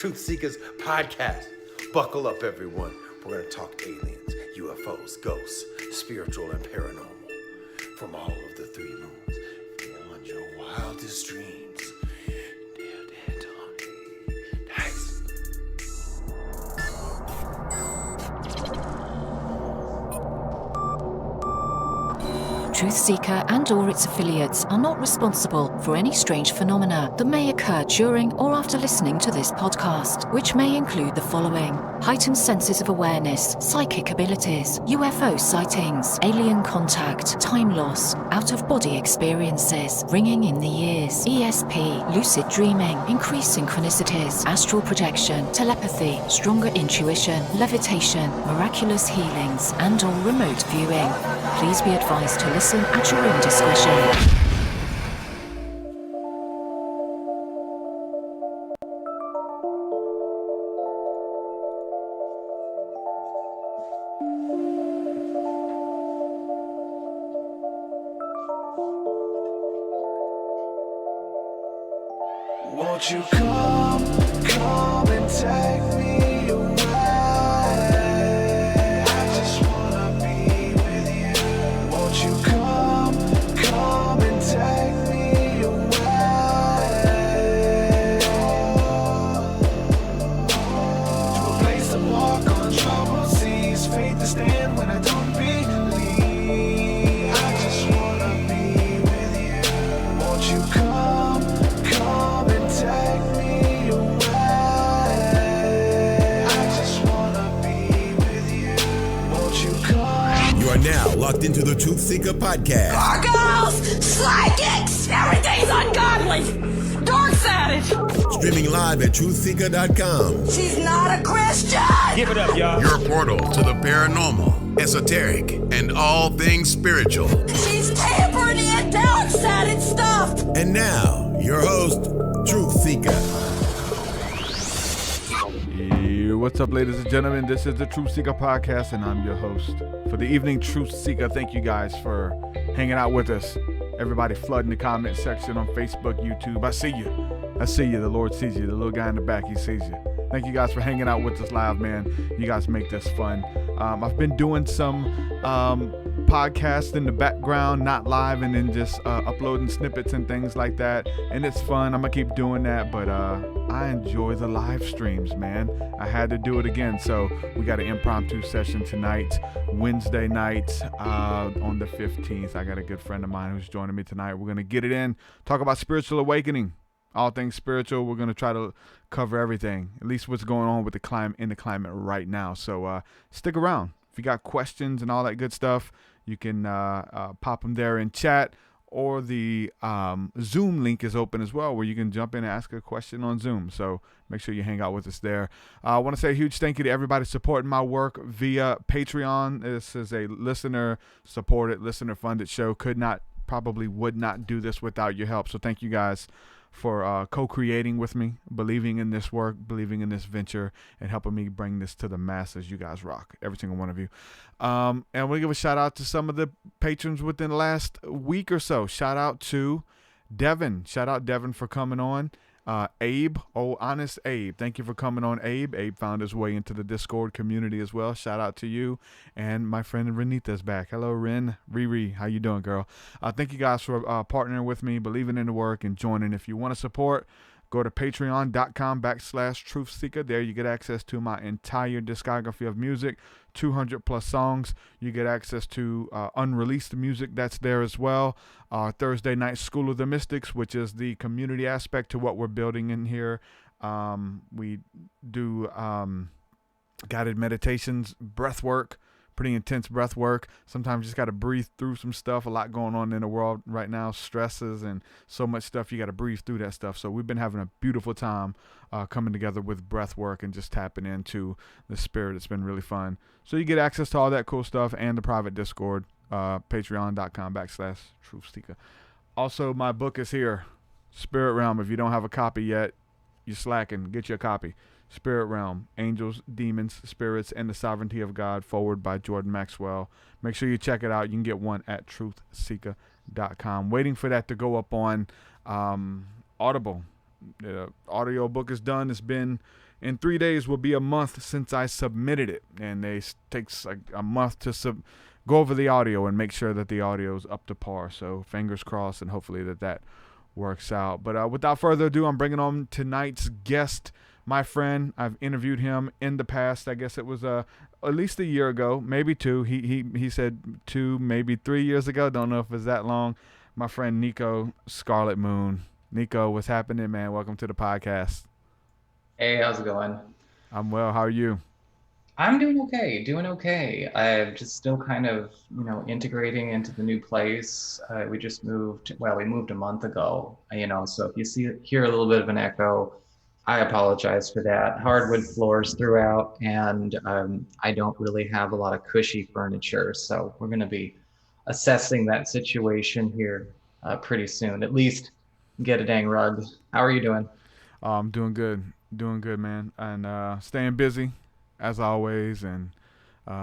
TruthSeekahs podcast. Buckle up, everyone. We're going to talk aliens, UFOs, ghosts, spiritual and paranormal. From all of the three moons, beyond your wildest dreams. Dead Tony. Nice. TruthSeekah and or its affiliates are not responsible for any strange phenomena that may occur during or after listening to this podcast, which may include the following: heightened senses of awareness, psychic abilities, UFO sightings, alien contact, time loss, out-of-body experiences, ringing in the ears, ESP, lucid dreaming, increased synchronicities, astral projection, telepathy, stronger intuition, levitation, miraculous healings, and or remote viewing. Please be advised to listen at your own discretion. Won't you come and take me away? I just wanna be with you. Won't you come and take me away? To a place to walk on troubled seas, faith to stand when I don't believe. I just wanna be with you. Won't you come and take me away? I just wanna be with you. Won't you come? You are now locked into the TruthSeekah podcast. Gargoyles, psychics, everything's ungodly. Dark's at it. Streaming live at TruthSeekah.com. She's not a Christian. Give it up, y'all. Your portal to the paranormal, esoteric, and all things spiritual. She's tampering in dark's at it stuff. And now, your host, TruthSeekah. What's up, ladies and gentlemen? This is the TruthSeekah podcast, and I'm your host for the evening, TruthSeekah. Thank you guys for hanging out with us. Everybody flooding the comment section on Facebook, YouTube. I see you. I see you. The Lord sees you. The little guy in the back, he sees you. Thank you guys for hanging out with us live, man. You guys make this fun. I've been doing some podcasts in the background, not live, and then just uploading snippets and things like that. And it's fun. I'm going to keep doing that, but I enjoy the live streams, man. I had to do it again. So we got an impromptu session tonight, Wednesday night on the 15th. I got a good friend of mine who's joining me tonight. We're going to get it in, talk about spiritual awakening. All things spiritual. We're going to try to cover everything, at least what's going on with the climate right now. So stick around. If you got questions and all that good stuff, you can pop them there in chat, or the Zoom link is open as well, where you can jump in and ask a question on Zoom. So make sure you hang out with us there. I want to say a huge thank you to everybody supporting my work via Patreon. This is a listener-supported, listener-funded show. Would not do this without your help. So thank you guys for co-creating with me, believing in this work, believing in this venture, and helping me bring this to the masses. You guys rock, every single one of you. And we'll give a shout out to some of the patrons within the last week or so. Shout out to Devin. Shout out Devin for coming on. Abe, honest Abe, thank you for coming on, Abe. Abe found his way into the Discord community as well. Shout out to you. And my friend Renita's back. Hello, Ren. Riri, how you doing, girl? Thank you guys for partnering with me, believing in the work, and joining. If you want to support, go to patreon.com/TruthSeekah. There you get access to my entire discography of music, 200 plus songs. You get access to unreleased music that's there as well. Thursday night School of the Mystics, which is the community aspect to what we're building in here. We do guided meditations, breath work, pretty intense breath work. Sometimes you just got to breathe through some stuff. A lot going on in the world right now, stresses and so much stuff. You got to breathe through that stuff. So we've been having a beautiful time coming together with breath work and just tapping into the spirit. It's been really fun. So you get access to all that cool stuff and the private Discord, patreon.com/TruthSeekah. Also, my book is here, Spirit Realm. If you don't have a copy yet, you're slacking. Get your copy. Spirit Realm, Angels, Demons, Spirits, and the Sovereignty of God, forward by Jordan Maxwell. Make sure you check it out. You can get one at TruthSeekah.com. Waiting for that to go up on Audible. The audio book is done. It's been, in 3 days will be a month since I submitted it, and it takes like a month to go over the audio and make sure that the audio is up to par. So fingers crossed, and hopefully that works out. But without further ado, I'm bringing on tonight's guest, my friend. I've interviewed him in the past. I guess it was at least a year ago, maybe two. He said 2, maybe 3 years ago. Don't know if it's that long. My friend Nico, Scarlet Moon. Nico, what's happening, man? Welcome to the podcast. Hey, how's it going? I'm well. How are you? I'm doing okay. I'm just still kind of, integrating into the new place. We just moved, we moved a month ago, so if you hear a little bit of an echo, I apologize for that. Hardwood floors throughout, and I don't really have a lot of cushy furniture, so we're going to be assessing that situation here pretty soon. At least get a dang rug. How are you doing? I'm doing good, man, and staying busy as always. And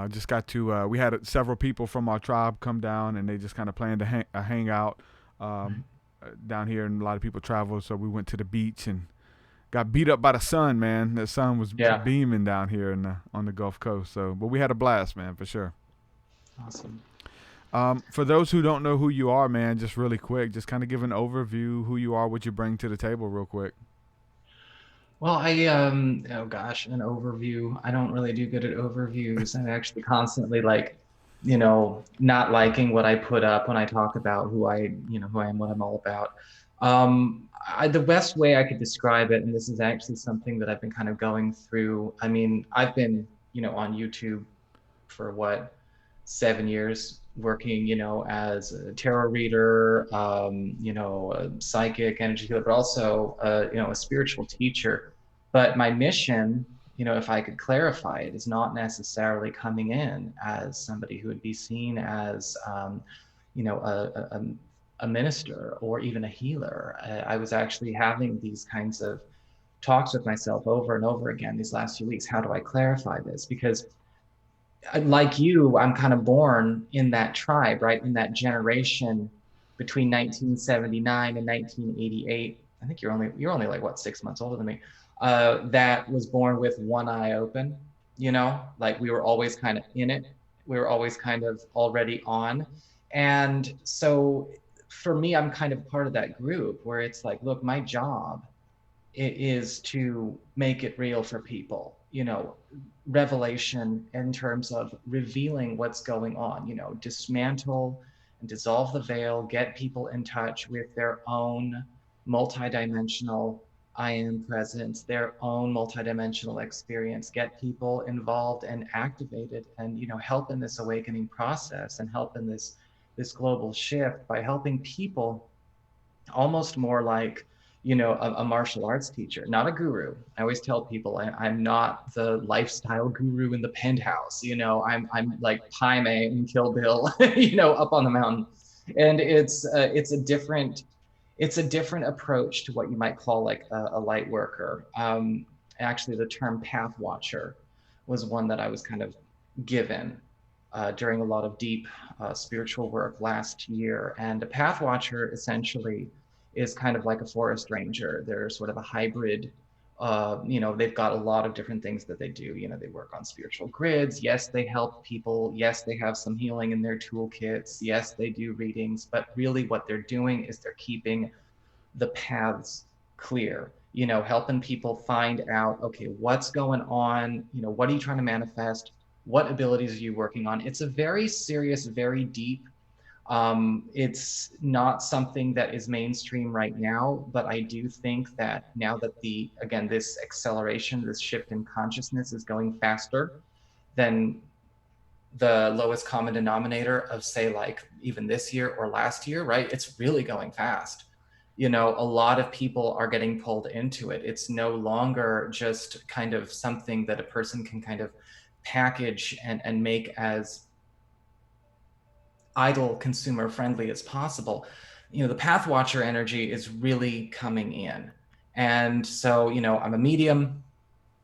just got to we had several people from our tribe come down, and they just kind of planned a hangout down here, and a lot of people travel, so we went to the beach and got beat up by the sun, man. The sun was beaming down here on the Gulf Coast. So, but we had a blast, man, for sure. Awesome. For those who don't know who you are, man, just really quick, just kind of give an overview, who you are, what you bring to the table real quick. Well, an overview. I don't really do good at overviews. I'm actually constantly not liking what I put up when I talk about who I am, what I'm all about. The best way I could describe it, and this is actually something that I've been kind of going through. I mean, I've been, on YouTube for 7 years, working, as a tarot reader, a psychic, energy healer, but also, a spiritual teacher. But my mission, if I could clarify it, is not necessarily coming in as somebody who would be seen as, a minister or even a healer. I was actually having these kinds of talks with myself over and over again these last few weeks. How do I clarify this? Because like you, I'm kind of born in that tribe, right? In that generation between 1979 and 1988. I think you're only like 6 months older than me. That was born with one eye open, like we were always kind of in it. We were always kind of already on. And so for me, I'm kind of part of that group where it's like, look, my job is to make it real for people, revelation in terms of revealing what's going on, dismantle and dissolve the veil, get people in touch with their own multidimensional I am presence, their own multidimensional experience, get people involved and activated, and help in this awakening process and help in this global shift by helping people almost more like a martial arts teacher, not a guru. I always tell people I'm not the lifestyle guru in the penthouse. I'm like Pai Mei and Kill Bill, up on the mountain. And it's a different approach to what you might call like a light worker. Actually, the term path watcher was one that I was kind of given during a lot of deep spiritual work last year. And a path watcher essentially is kind of like a forest ranger. They're sort of a hybrid. They've got a lot of different things that they do. They work on spiritual grids. Yes, they help people. Yes, they have some healing in their toolkits. Yes, they do readings. But really what they're doing is they're keeping the paths clear, helping people find out, okay, what's going on? What are you trying to manifest? What abilities are you working on? It's a very serious, very deep. It's not something that is mainstream right now, but I do think that now that this acceleration, this shift in consciousness is going faster than the lowest common denominator of, say, like even this year or last year, right? It's really going fast. A lot of people are getting pulled into it. It's no longer just kind of something that a person can kind of package and make as idle consumer friendly as possible. The path watcher energy is really coming in. And so, I'm a medium.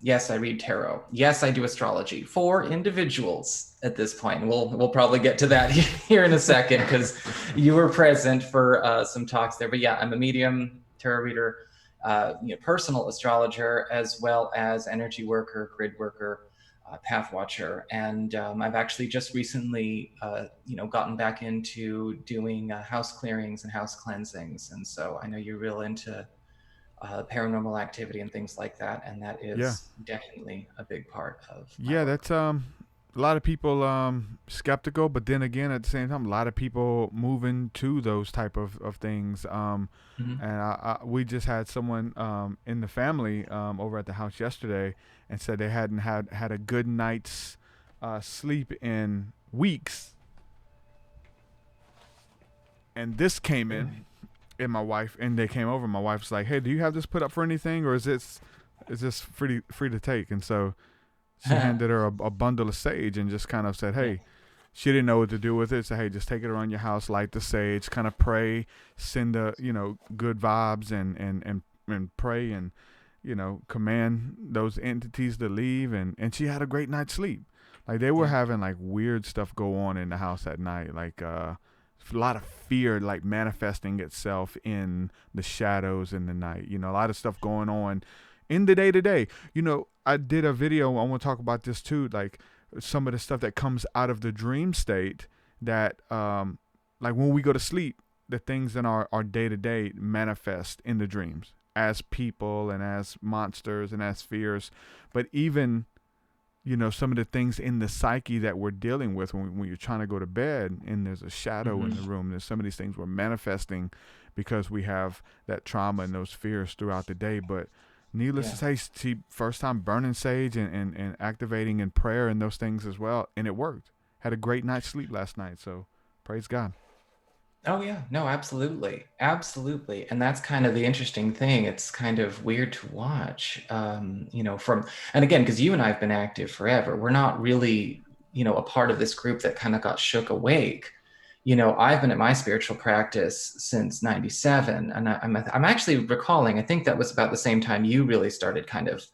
Yes, I read tarot. Yes, I do astrology for individuals at this point. We'll probably get to that here in a second because you were present for some talks there. But yeah, I'm a medium, tarot reader. personal astrologer, as well as energy worker, grid worker, path watcher. And I've actually just recently, gotten back into doing house clearings and house cleansings. And so I know you're real into paranormal activity and things like that. And that Yeah. is definitely a big part of my Yeah, work. that's a lot of people skeptical, but then again at the same time a lot of people moving to those type of things. Mhm. And we just had someone in the family over at the house yesterday and said they hadn't had a good night's sleep in weeks, and this came in, and my wife and they came over. My wife's like, "Hey, do you have this put up for anything, or is this free to take?" And so she handed her a bundle of sage and just kind of said, Yeah. "Hey." She didn't know what to do with it. So hey, just take it around your house, light the sage, kind of pray, send the good vibes and pray and command those entities to leave. And she had a great night's sleep. Like they were Yeah. having like weird stuff go on in the house at night, like a lot of fear like manifesting itself in the shadows in the night. A lot of stuff going on in the day to day. I did a video. I want to talk about this too, like some of the stuff that comes out of the dream state that like when we go to sleep, the things in our day to day manifest in the dreams as people and as monsters and as fears. But even some of the things in the psyche that we're dealing with when you're trying to go to bed and there's a shadow in the room, there's some of these things we're manifesting because we have that trauma and those fears throughout the day. But needless to say, she first time burning sage and activating in prayer and those things as well, and it worked. Had a great night's sleep last night, so praise God. Oh yeah, no, absolutely. Absolutely. And that's kind of the interesting thing. It's kind of weird to watch, and again, because you and I have been active forever, we're not really, a part of this group that kind of got shook awake. I've been at my spiritual practice since 97, and I'm actually recalling, I think that was about the same time you really started kind of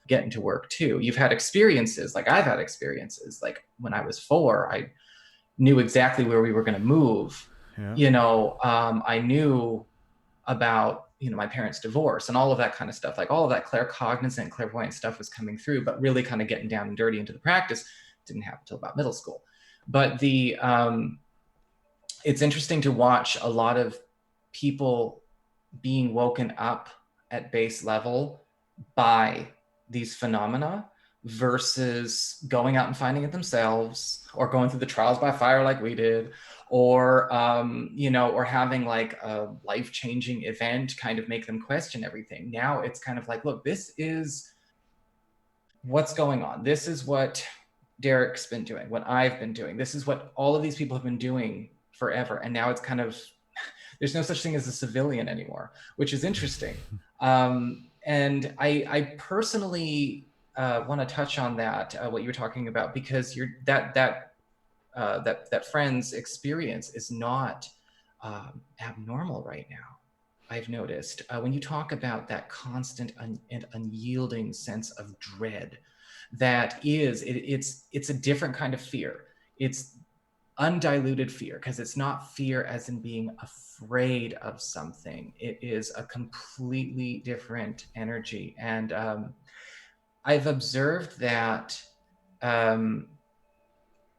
getting to work too. You've had experiences, like I've had experiences, like when I was 4, I knew exactly where we were going to move. Yeah. I knew about my parents' divorce and all of that kind of stuff. Like all of that claircognizant, clairvoyant stuff was coming through, but really kind of getting down and dirty into the practice didn't happen until about middle school. But it's interesting to watch a lot of people being woken up at base level by these phenomena versus going out and finding it themselves, or going through the trials by fire like we did, or or having like a life-changing event kind of make them question everything. Now it's kind of like, look, this is what's going on. This is what Derek's been doing, what I've been doing. This is what all of these people have been doing forever. And now it's kind of, there's no such thing as a civilian anymore, which is interesting. And I personally want to touch on that, what you were talking about, because that friend's experience is not abnormal right now. I've noticed when you talk about that constant and unyielding sense of dread, it's a different kind of fear. It's undiluted fear, because it's not fear as in being afraid of something. It is a completely different energy. And I've observed that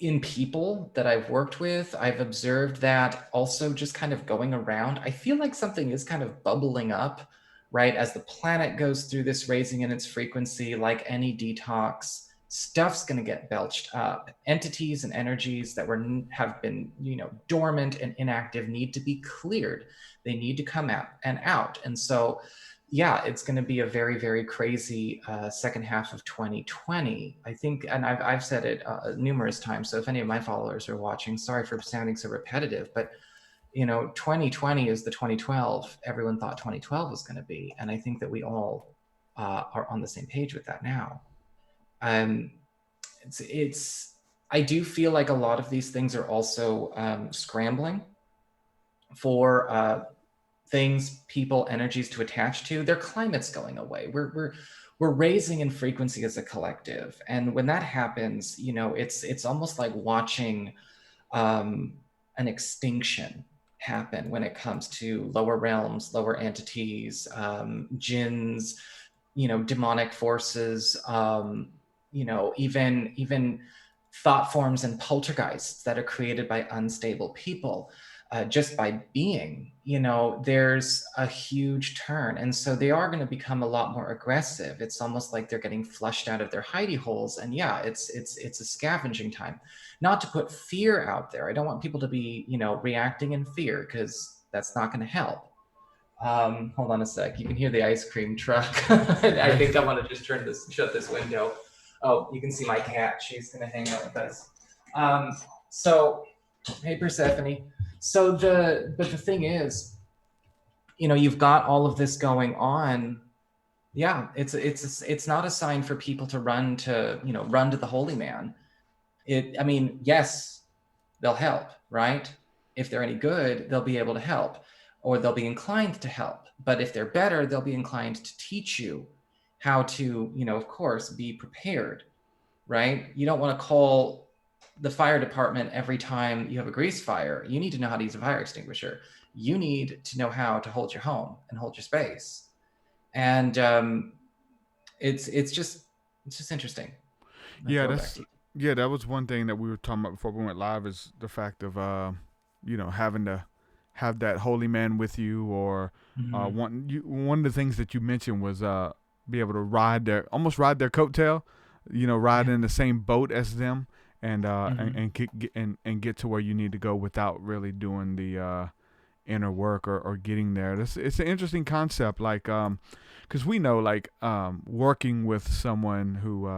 in people that I've worked with, I've observed that also just kind of going around, I feel like something is kind of bubbling up, right? As the planet goes through this raising in its frequency, like any detox, stuff's going to get belched up. Entities and energies that have been, dormant and inactive need to be cleared. They need to come out and out. And so yeah, it's going to be a very, very crazy second half of 2020, I think. And I've said it numerous times. So if any of my followers are watching, sorry for sounding so repetitive, but 2020 is the 2012 everyone thought 2012 was going to be. And I think that we all are on the same page with that now. I do feel like a lot of these things are also scrambling for things, people, energies to attach to. Their climate's going away. We're raising in frequency as a collective, and when that happens, it's almost like watching an extinction happen when it comes to lower realms, lower entities, jinns, demonic forces, even thought forms and poltergeists that are created by unstable people. Just by being, there's a huge turn. And so they are going to become a lot more aggressive. It's almost like they're getting flushed out of their hidey holes. And yeah, it's a scavenging time. Not to put fear out there. I don't want people to be, reacting in fear, because that's not going to help. Hold on a sec. You can hear the ice cream truck. I think I want to just shut this window. Oh, you can see my cat. She's going to hang out with us. So, hey, Persephone. So but the thing is, you've got all of this going on. Yeah, it's not a sign for people to run to the holy man. Yes, they'll help, right? If they're any good, they'll be able to help, or they'll be inclined to help. But if they're better, they'll be inclined to teach you how to, of course, be prepared, right? You don't want to call the fire department every time you have a grease fire. You need to know how to use a fire extinguisher. You need to know how to hold your home and hold your space. And it's just interesting. Yeah, that was one thing that we were talking about before we went live, is the fact of having to have that holy man with you, or one of the things that you mentioned was be able to ride their coattail, ride in the same boat as them, and and get to where you need to go without really doing the inner work or getting there. It's an interesting concept, like because we know, like, working with someone who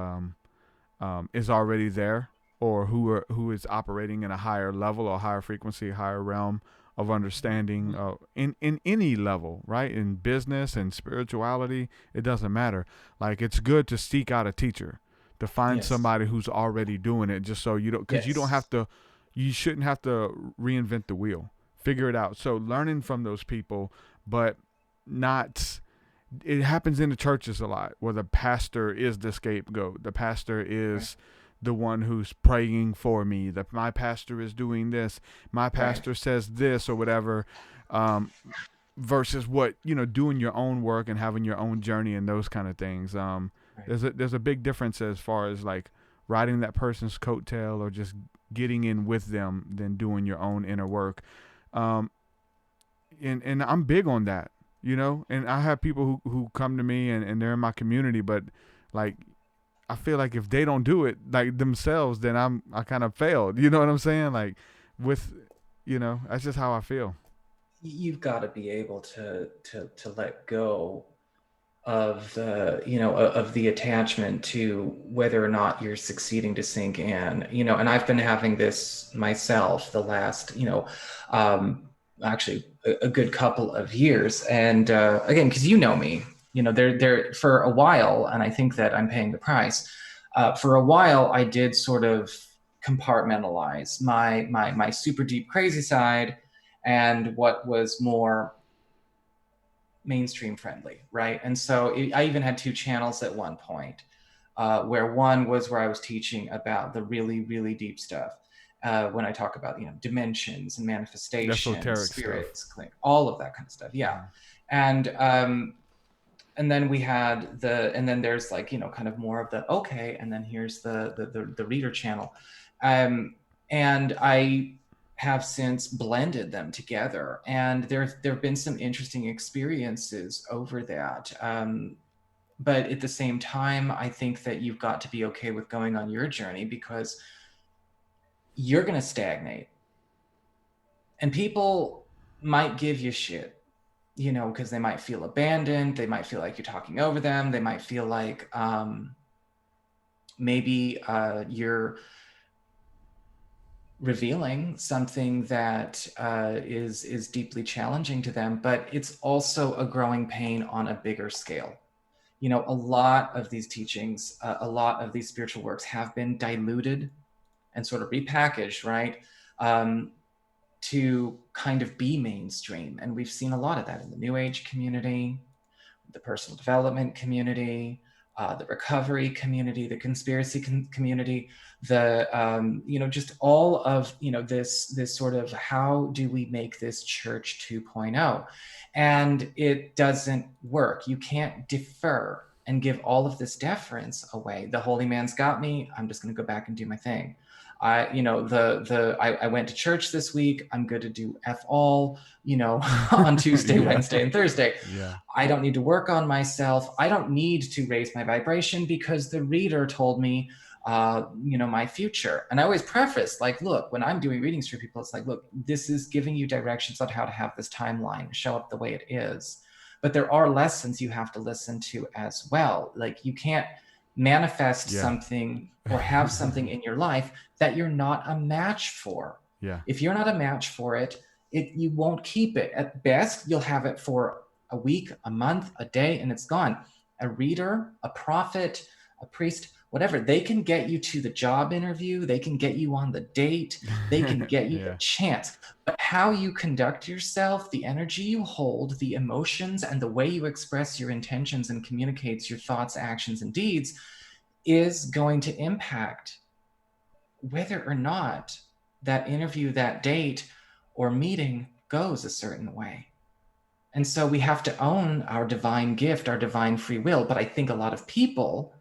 is already there, or who is operating in a higher level or higher frequency, higher realm of understanding, in any level, right? In business and spirituality, it doesn't matter. Like, it's good to seek out a teacher, to find somebody who's already doing it, just so you don't, because you shouldn't have to reinvent the wheel. Figure it out. So learning from those people, but not. It happens in the churches a lot, where the pastor is the scapegoat. The pastor is the one who's praying for me. That my pastor is doing this. My pastor says this, or whatever. Versus what, doing your own work and having your own journey and those kind of things. There's a big difference as far as, like, riding that person's coattail or just getting in with them than doing your own inner work. And I'm big on that. And I have people who come to me and they're in my community, but, like, I feel like if they don't do it, like, themselves, then I kind of failed. You know what I'm saying? Like, that's just how I feel. You've got to be able to let go of the attachment to whether or not you're succeeding to sink in, and I've been having this myself the last, actually a good couple of years. And again, because me, there for a while, and I think that I'm paying the price. For a while, I did sort of compartmentalize my super deep crazy side and what was more mainstream friendly, right? And so I even had two channels at one point, where one was where I was teaching about the really, really deep stuff. When I talk about, dimensions and manifestation, spirits, all of that kind of stuff. Yeah. And then we had and then there's, like, kind of more of the, okay. And then here's the reader channel. And I have since blended them together, and there've been some interesting experiences over that. But at the same time, I think that you've got to be okay with going on your journey, because you're going to stagnate, and people might give you shit, because they might feel abandoned. They might feel like you're talking over them. They might feel like maybe you're revealing something that is deeply challenging to them, but it's also a growing pain on a bigger scale. A lot of these teachings, a lot of these spiritual works have been diluted and sort of repackaged, right? To kind of be mainstream. And we've seen a lot of that in the New Age community, the personal development community, the recovery community, the conspiracy community, the just all of this sort of how do we make this church 2.0, and it doesn't work. You can't defer and give all of this deference away. The holy man's got me. I'm just going to go back and do my thing. I went to church this week. I'm good to do F all, on Tuesday, Wednesday, and Thursday. Yeah. I don't need to work on myself. I don't need to raise my vibration because the reader told me, my future. And I always preface, like, look, when I'm doing readings for people, it's like, look, this is giving you directions on how to have this timeline show up the way it is. But there are lessons you have to listen to as well. Like, you can't manifest something or have something in your life that you're not a match for. Yeah. If you're not a match for it, you won't keep it. At best, you'll have it for a week, a month, a day, and it's gone. A reader, a prophet, a priest, whatever, they can get you to the job interview. They can get you on the date. They can get you the chance. But how you conduct yourself, the energy you hold, the emotions, and the way you express your intentions and communicates your thoughts, actions, and deeds is going to impact whether or not that interview, that date, or meeting goes a certain way. And so we have to own our divine gift, our divine free will. But I think a lot of people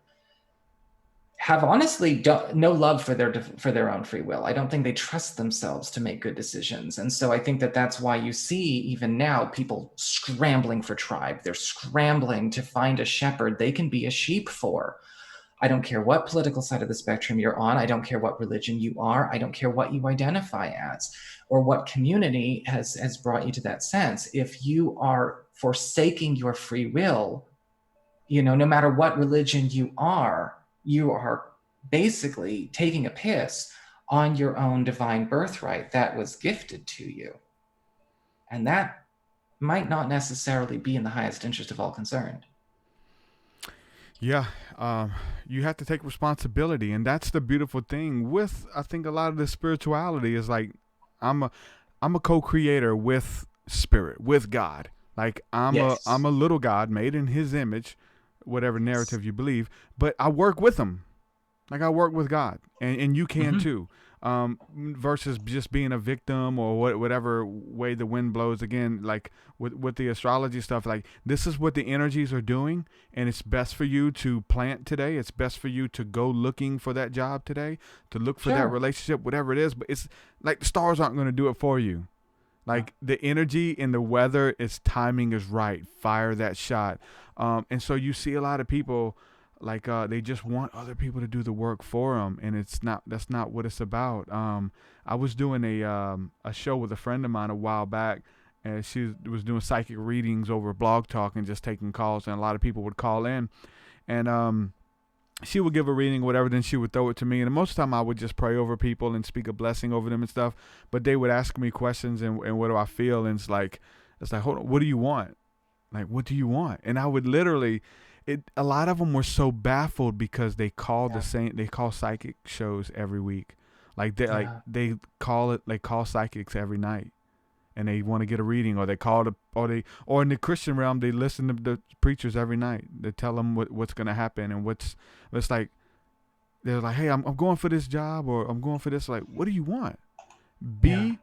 have honestly no love for their own free will. I don't think they trust themselves to make good decisions. And so I think that's why you see even now people scrambling for tribe. They're scrambling to find a shepherd they can be a sheep for. I don't care what political side of the spectrum you're on. I don't care what religion you are. I don't care what you identify as or what community has brought you to that sense. If you are forsaking your free will, no matter what religion you are basically taking a piss on your own divine birthright that was gifted to you. And that might not necessarily be in the highest interest of all concerned. Yeah, you have to take responsibility, and that's the beautiful thing with, I think, a lot of the spirituality is like, I'm a co-creator with spirit, with God. Like I'm a little God made in His image, whatever narrative you believe, but I work with Him, like I work with God, and you can too. Versus just being a victim or whatever way the wind blows. Again, like with the astrology stuff, like this is what the energies are doing, and it's best for you to plant today. It's best for you to go looking for that job today, to look for that relationship, whatever it is. But it's like the stars aren't going to do it for you. Like the energy and the weather, its timing is right. Fire that shot. And so you see a lot of people, like they just want other people to do the work for them, and that's not what it's about. I was doing a show with a friend of mine a while back, and she was doing psychic readings over Blog Talk and just taking calls, and a lot of people would call in, and she would give a reading or whatever, then she would throw it to me, and most of the time I would just pray over people and speak a blessing over them and stuff, but they would ask me questions and what do I feel, and it's like hold on, what do you want? Like, what do you want? And I would literally, a lot of them were so baffled because they call they call psychic shows every week. Like they call psychics every night, and they want to get a reading, or they call or in the Christian realm, they listen to the preachers every night. They tell them what's going to happen and it's like, they're like, hey, I'm going for this job, or I'm going for this. Like, what do you want? Bring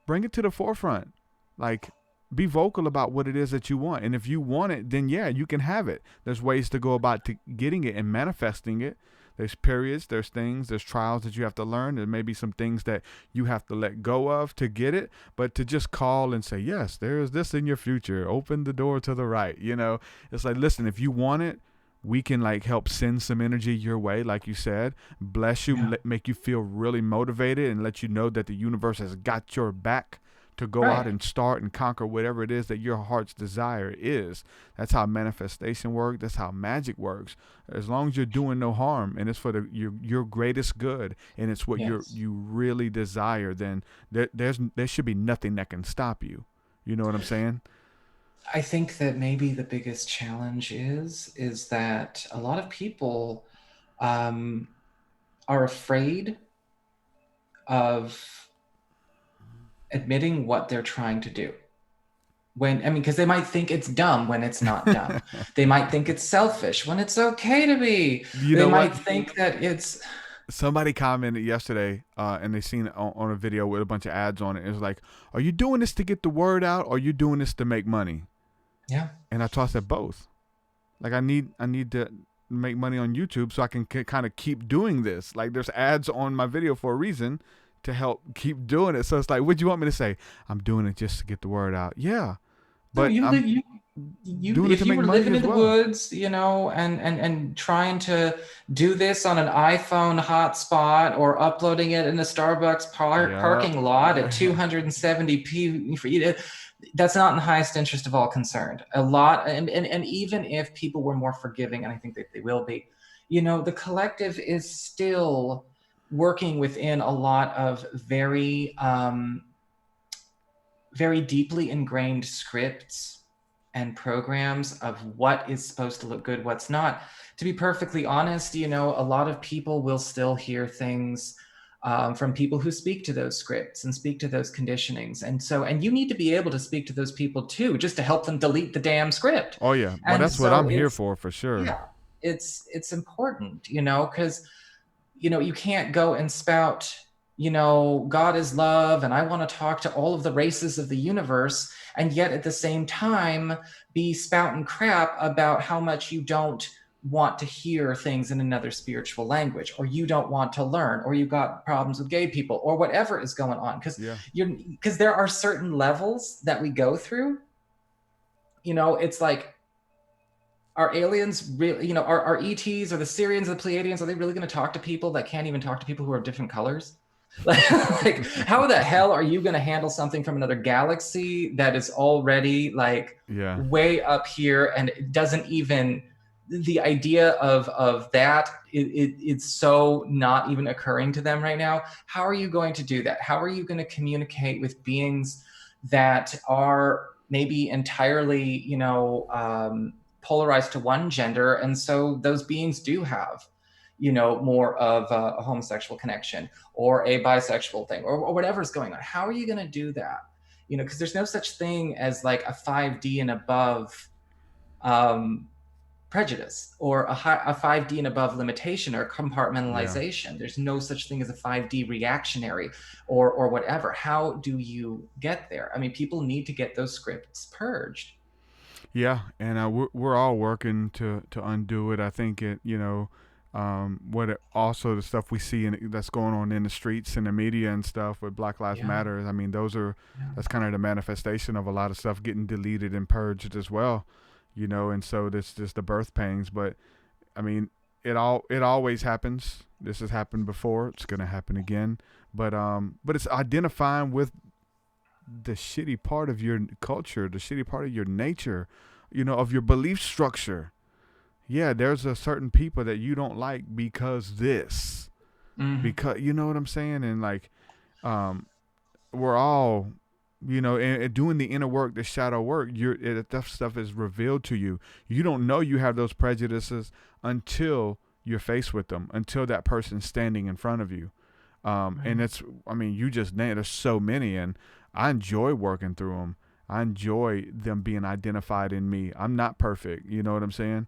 it to the forefront. Like, be vocal about what it is that you want. And if you want it, then you can have it. There's ways to go about getting it and manifesting it. There's periods, there's things, there's trials that you have to learn. There may be some things that you have to let go of to get it. But to just call and say, yes, there is this in your future. Open the door to the right. It's like, listen, if you want it, we can like help send some energy your way, like you said, bless you, make you feel really motivated, and let you know that the universe has got your back to go out and start and conquer whatever it is that your heart's desire is. That's how manifestation works. That's how magic works. As long as you're doing no harm and it's for your greatest good, and it's what you really desire, then there should be nothing that can stop you. You know what I'm saying? I think that maybe the biggest challenge is that a lot of people are afraid of admitting what they're trying to do. when, I mean, because they might think it's dumb when it's not dumb. They might think it's selfish when it's okay to be. You They know what? might think that it's, Somebody commented yesterday, and they seen it on a video with a bunch of ads on it. It was like, "Are you doing this to get the word out, or are you doing this to make money?" yeah. And I tossed at both. Like I need to make money on YouTube so I can kind of keep doing this. Like there's ads on my video for a reason to help keep doing it. So it's like, what do you want me to say? I'm doing it just to get the word out. Yeah, No, but I'm doing it if to you make were money living as in the well. woods, and trying to do this on an iPhone hotspot or uploading it in a Starbucks Yeah. parking lot at 270p for you, that's not in the highest interest of all concerned. A lot, and even if people were more forgiving, and I think that they will be, the collective is still working within a lot of very, very deeply ingrained scripts and programs of what is supposed to look good, what's not. To be perfectly honest, a lot of people will still hear things from people who speak to those scripts and speak to those conditionings. And you need to be able to speak to those people too, just to help them delete the damn script. Oh yeah. Well, And that's what so I'm here for sure. yeah, it's important, because you can't go and spout, God is love, and I want to talk to all of the races of the universe, and yet at the same time be spouting crap about how much you don't want to hear things in another spiritual language, or you don't want to learn, or you got problems with gay people, or whatever is going on. Yeah. Because there are certain levels that we go through. It's like, are aliens really, are ETs or the Syrians or the Pleiadians, are they really going to talk to people that can't even talk to people who are of different colors? Like, how the hell are you going to handle something from another galaxy that is already like Yeah. way up here, and it doesn't even, the idea of that, it's so not even occurring to them right now. How are you going to do that? How are you going to communicate with beings that are maybe entirely, polarized to one gender, and so those beings do have more of a homosexual connection or a bisexual thing, or whatever's going on? How are you going to do that? Because there's no such thing as like a 5D and above prejudice, or a 5D and above limitation, or compartmentalization. There's no such thing as a 5D reactionary or whatever. How do you get there? I mean, people need to get those scripts purged. Yeah, and we're all working to undo it. I think also the stuff we see that's going on in the streets and the media and stuff with Black Lives Yeah. Matter. I mean, that's kind of the manifestation of a lot of stuff getting deleted and purged as well, And so this just the birth pangs, but I mean, it always happens. This has happened before. It's gonna happen again. But it's identifying with the shitty part of your culture, the shitty part of your nature, of your belief structure. Yeah, there's a certain people that you don't like because this, because you know what I'm saying, and like, we're all, and doing the inner work, the shadow work. That stuff is revealed to you. You don't know you have those prejudices until you're faced with them, until that person's standing in front of you. And you just named, there's so many, and I enjoy working through them. I enjoy them being identified in me. I'm not perfect, you know what I'm saying?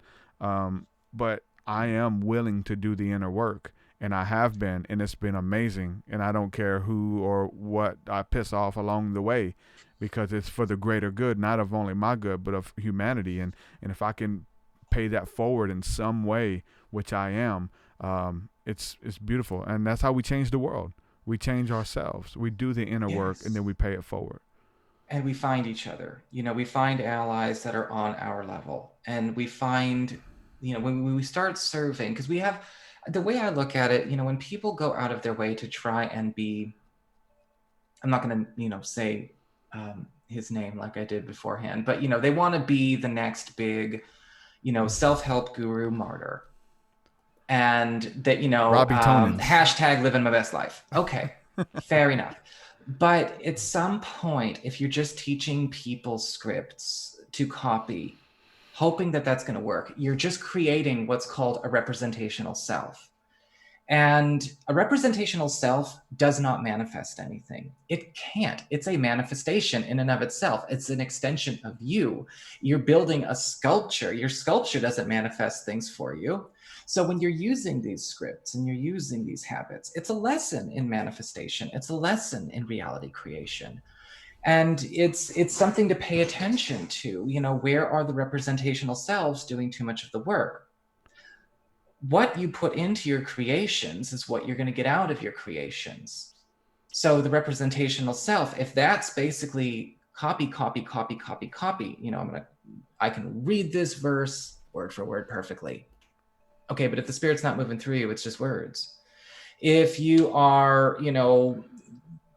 But I am willing to do the inner work, and I have been, and it's been amazing. And I don't care who or what I piss off along the way, because it's for the greater good, not of only my good, but of humanity. And if I can pay that forward in some way, which I am, it's beautiful. And that's how we change the world. We change ourselves. We do the inner work, and then we pay it forward. And we find each other. We find allies that are on our level, and we find, when we start serving, because we have, the way I look at it, when people go out of their way to try and be, I'm not going to, say his name like I did beforehand, but, they want to be the next big, self-help guru martyr. And that, hashtag living my best life. Okay, fair enough. But at some point, if you're just teaching people scripts to copy, hoping that that's going to work, you're just creating what's called a representational self. And a representational self does not manifest anything. It can't. It's a manifestation in and of itself. It's an extension of you. You're building a sculpture. Your sculpture doesn't manifest things for you. So when you're using these scripts and you're using these habits, it's a lesson in manifestation. It's a lesson in reality creation. And it's something to pay attention to. You know, where are the representational selves doing too much of the work? What you put into your creations is what you're going to get out of your creations. So the representational self, if that's basically copy, you know, I can read this verse word for word perfectly. Okay, but if the spirit's not moving through you, it's just words. If you are, you know,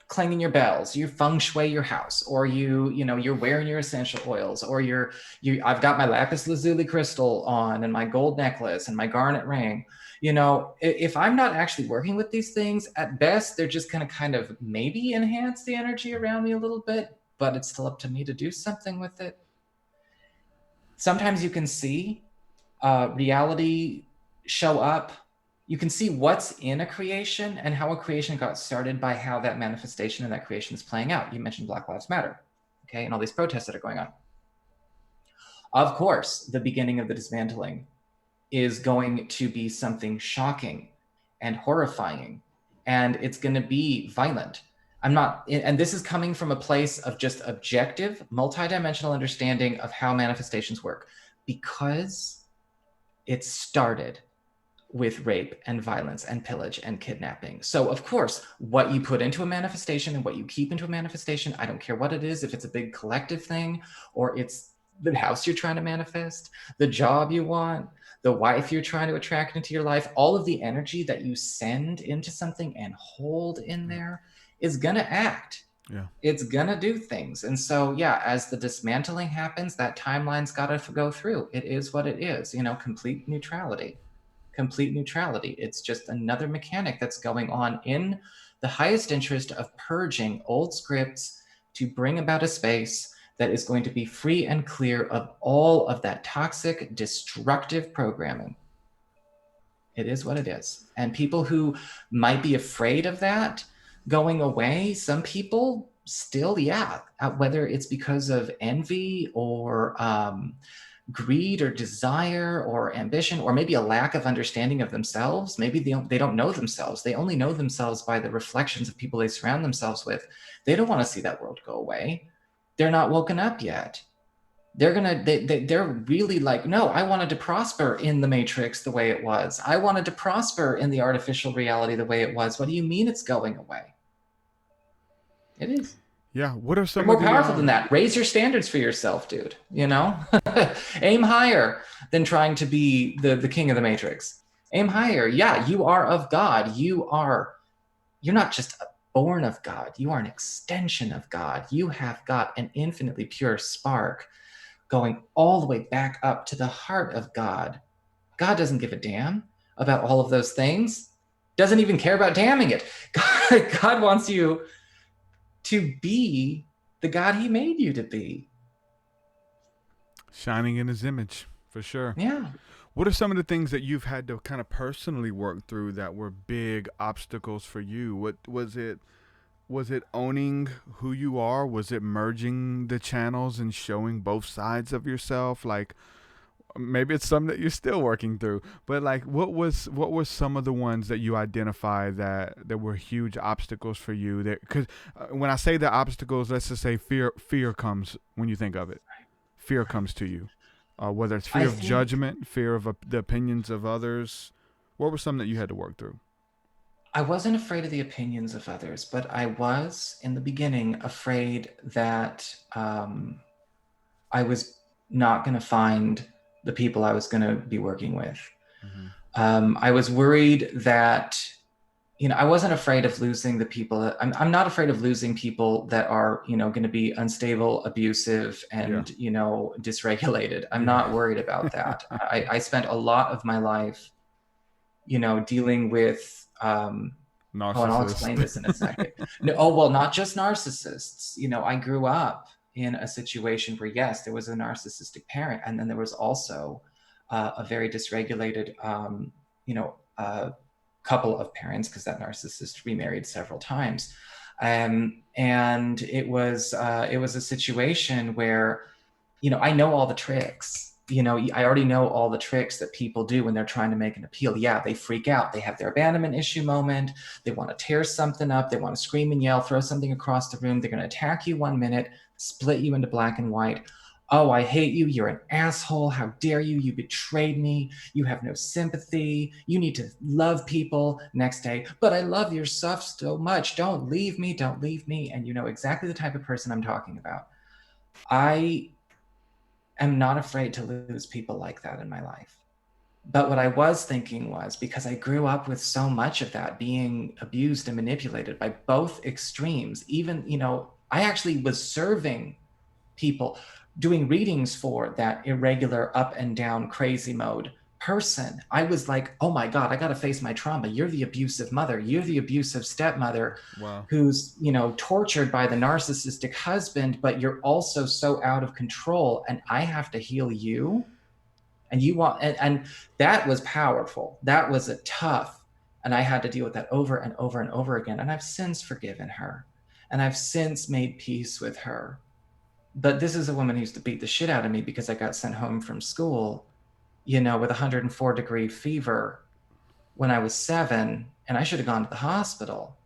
clanging your bells, you feng shui your house, or you know, you're wearing your essential oils, or I've got my lapis lazuli crystal on and my gold necklace and my garnet ring. You know, if I'm not actually working with these things, at best, they're just going to kind of maybe enhance the energy around me a little bit, but it's still up to me to do something with it. Sometimes you can see reality show up. You can see what's in a creation and how a creation got started by how that manifestation and that creation is playing out. You mentioned Black Lives Matter, okay, and all these protests that are going on. Of course, the beginning of the dismantling is going to be something shocking and horrifying, and it's going to be violent. And this is coming from a place of just objective, multidimensional understanding of how manifestations work, because it started with rape and violence and pillage and kidnapping. So of course, what you put into a manifestation and what you keep into a manifestation, I don't care what it is, if it's a big collective thing, or it's the house you're trying to manifest, the job you want, the wife you're trying to attract into your life, all of the energy that you send into something and hold in there is gonna act. Yeah. It's gonna do things. And so, yeah, as the dismantling happens, that timeline's gotta go through. It is what it is, you know, complete neutrality. It's just another mechanic that's going on in the highest interest of purging old scripts to bring about a space that is going to be free and clear of all of that toxic, destructive programming. It is what it is. And people who might be afraid of that going away, some people still, yeah, whether it's because of envy or greed or desire or ambition, or maybe a lack of understanding of themselves. Maybe they don't know themselves. They only know themselves by the reflections of people they surround themselves with. They don't want to see that world go away. They're not woken up yet. They're really like, no, I wanted to prosper in the Matrix the way it was. I wanted to prosper in the artificial reality the way it was. What do you mean it's going away? It is. Yeah. What are some You're of more the powerful than that. Raise your standards for yourself, dude. You know, aim higher than trying to be the king of the Matrix. Aim higher. Yeah, you are of God. You're not just born of God. You are an extension of God. You have got an infinitely pure spark going all the way back up to the heart of God. God doesn't give a damn about all of those things. Doesn't even care about damning it. God wants you to be the God he made you to be. Shining in his image, for sure. Yeah. What are some of the things that you've had to kind of personally work through that were big obstacles for you? What was it? Was it owning who you are? Was it merging the channels and showing both sides of yourself? Like, maybe it's something that you're still working through, but like, what were some of the ones that you identify that were huge obstacles for you? That, because when I say the obstacles, let's just say fear comes when you think of it. Fear comes to you, whether it's fear of judgment, fear of the opinions of others. What were some that you had to work through? I wasn't afraid of the opinions of others, but I was in the beginning afraid that I was not going to find the people I was going to be working with. Mm-hmm. I was worried that, you know, I wasn't afraid of losing the people. I'm not afraid of losing people that are, you know, going to be unstable, abusive, and, you know, dysregulated. I'm not worried about that. I spent a lot of my life, you know, dealing with, and I'll explain this in a second. Not just narcissists. You know, I grew up in a situation where, yes, there was a narcissistic parent, and then there was also a very dysregulated, couple of parents, because that narcissist remarried several times. And it was a situation where, I know all the tricks. I already know all the tricks that people do when they're trying to make an appeal. Yeah, they freak out. They have their abandonment issue moment. They want to tear something up. They want to scream and yell, throw something across the room. They're going to attack you 1 minute, split you into black and white. Oh, I hate you. You're an asshole. How dare you? You betrayed me. You have no sympathy. You need to love people. Next day, but I love your stuff so much. Don't leave me. Don't leave me. And you know exactly the type of person I'm talking about. I am not afraid to lose people like that in my life. But what I was thinking was, because I grew up with so much of that being abused and manipulated by both extremes, even, I actually was serving people, doing readings for that irregular up and down crazy mode person. I was like, oh my God, I got to face my trauma. You're the abusive mother. You're the abusive stepmother. Wow. Who's, tortured by the narcissistic husband, but you're also so out of control, and I have to heal you. And you want, and that was powerful. That was a tough, and I had to deal with that over and over and over again. And I've since forgiven her, and I've since made peace with her. But this is a woman who used to beat the shit out of me because I got sent home from school, with 104-degree fever when I was 7, and I should have gone to the hospital.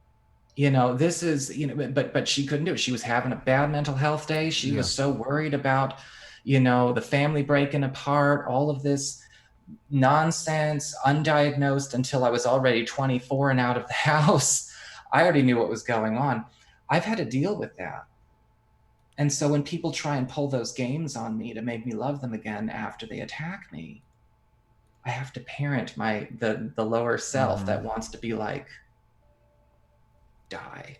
This is, but she couldn't do it. She was having a bad mental health day. She was so worried about, the family breaking apart, all of this nonsense, undiagnosed until I was already 24 and out of the house. I already knew what was going on. I've had to deal with that. And so when people try and pull those games on me to make me love them again after they attack me, I have to parent the lower self that wants to be like, die.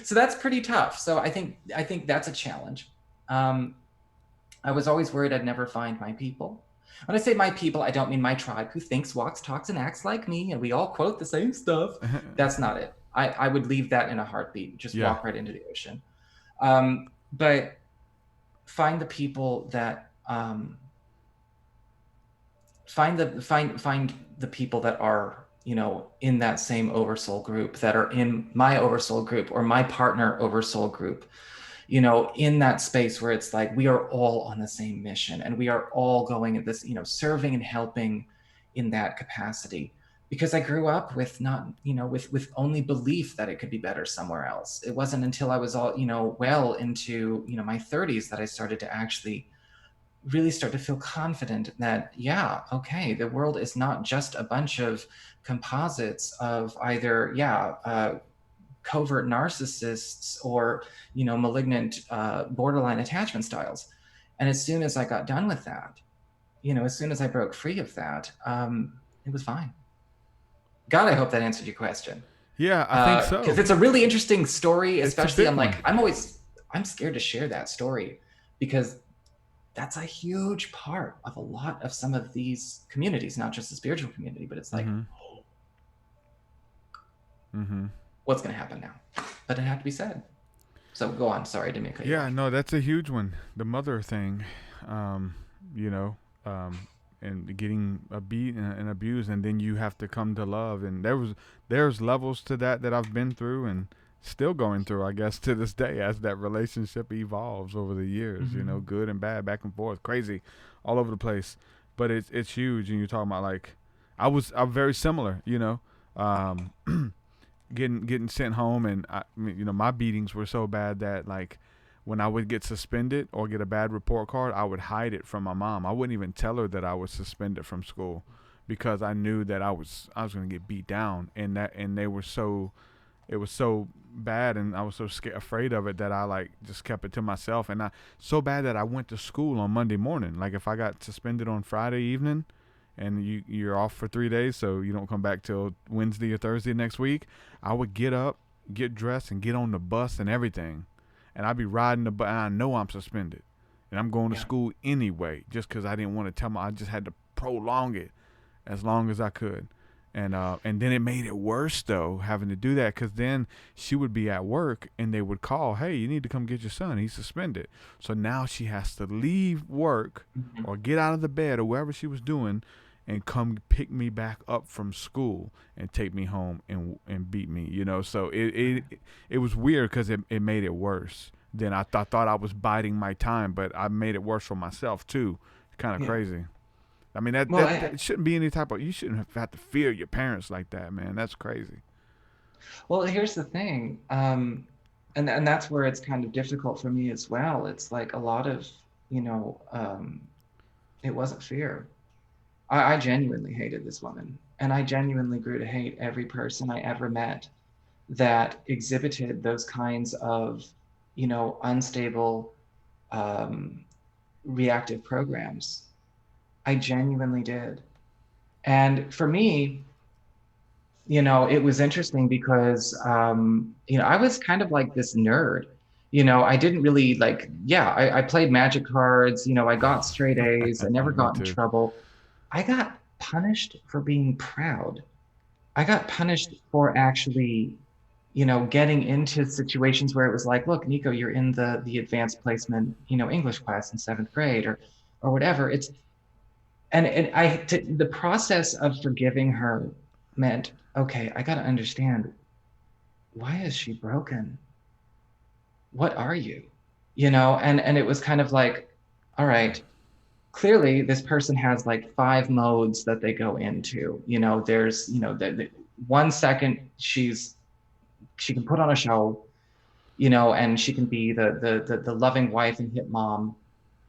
So that's pretty tough. So I think that's a challenge. I was always worried I'd never find my people. When I say my people, I don't mean my tribe who thinks, walks, talks, and acts like me, and we all quote the same stuff. That's not it. I would leave that in a heartbeat, just walk right into the ocean. But find the people that find the people that are, in that same oversoul group, that are in my oversoul group or my partner oversoul group, in that space where it's like we are all on the same mission and we are all going at this, serving and helping in that capacity. Because I grew up with not, with only belief that it could be better somewhere else. It wasn't until I was all, well into, my 30s that I started to actually really start to feel confident that, okay, the world is not just a bunch of composites of either, covert narcissists or, malignant borderline attachment styles. And as soon as I got done with that, as soon as I broke free of that, it was fine. God, I hope that answered your question. Yeah, I think so. Because it's a really interesting story, especially I'm scared to share that story because that's a huge part of a lot of some of these communities, not just the spiritual community, but it's like, what's going to happen now? But it had to be said. So go on. Sorry, I didn't mean to cut you off. No, that's a huge one. The mother thing, and getting beat and abused, and then you have to come to love. And there's levels to that I've been through and still going through, I guess, to this day as that relationship evolves over the years, good and bad, back and forth, crazy, all over the place. But it's huge. And you're talking about like, I'm very similar, getting sent home, and my beatings were so bad that like, when I would get suspended or get a bad report card, I would hide it from my mom. I wouldn't even tell her that I was suspended from school because I knew that I was going to get beat down, and it was so bad, and I was so afraid of it that I like just kept it to myself. And so bad that I went to school on Monday morning. Like if I got suspended on Friday evening and you're off for 3 days, so you don't come back till Wednesday or Thursday next week, I would get up, get dressed, and get on the bus and everything. And I'd be riding the bus, and I know I'm suspended. And I'm going to school anyway, just because I didn't want to tell I just had to prolong it as long as I could. And then it made it worse, though, having to do that, because then she would be at work, and they would call, hey, you need to come get your son. He's suspended. So now she has to leave work or get out of the bed or wherever she was doing and come pick me back up from school and take me home and beat me, you know. So it was weird because it made it worse. Then I thought I was biding my time, but I made it worse for myself too. Kind of crazy. I mean, that shouldn't be any type of, you shouldn't have to fear your parents like that, man. That's crazy. Well, here's the thing. And that's where it's kind of difficult for me as well. It's like a lot of, you know, it wasn't fear. I genuinely hated this woman, and I genuinely grew to hate every person I ever met that exhibited those kinds of, you know, unstable, reactive programs. I genuinely did. And for me, you know, it was interesting because, you know, I was kind of like this nerd. You know, I didn't really like, I played magic cards, you know, I got straight A's, I never Me got in too. trouble. I got punished for being proud. I got punished for actually, you know, getting into situations where it was like, look, Nico, you're in the advanced placement, you know, English class in 7th grade or whatever. It's the process of forgiving her meant, okay, I got to understand, why is she broken? What are you? You know, and it was kind of like, all right, clearly this person has like 5 modes that they go into. You know, there's, you know, the 1 second she can put on a show, you know, and she can be the loving wife and hit mom,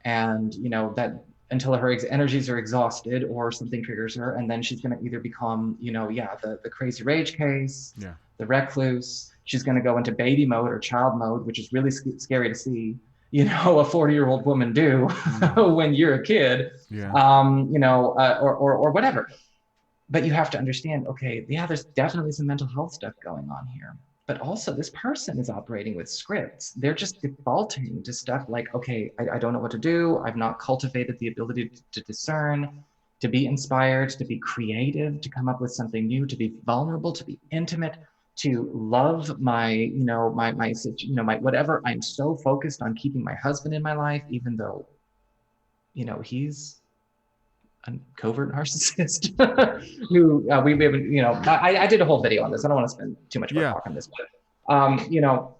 and you know that until her energies are exhausted or something triggers her, and then she's going to either become, you know, the crazy rage case, the recluse. She's going to go into baby mode or child mode, which is really scary to see, you know, a 40-year-old woman do when you're a kid, you know, or whatever. But you have to understand, okay, there's definitely some mental health stuff going on here. But also this person is operating with scripts. They're just defaulting to stuff like, okay, I don't know what to do. I've not cultivated the ability to discern, to be inspired, to be creative, to come up with something new, to be vulnerable, to be intimate, to love my, you know, my whatever. I'm so focused on keeping my husband in my life, even though, you know, he's a covert narcissist who we haven't, you know, I did a whole video on this. I don't want to spend too much more talk on this, but you know,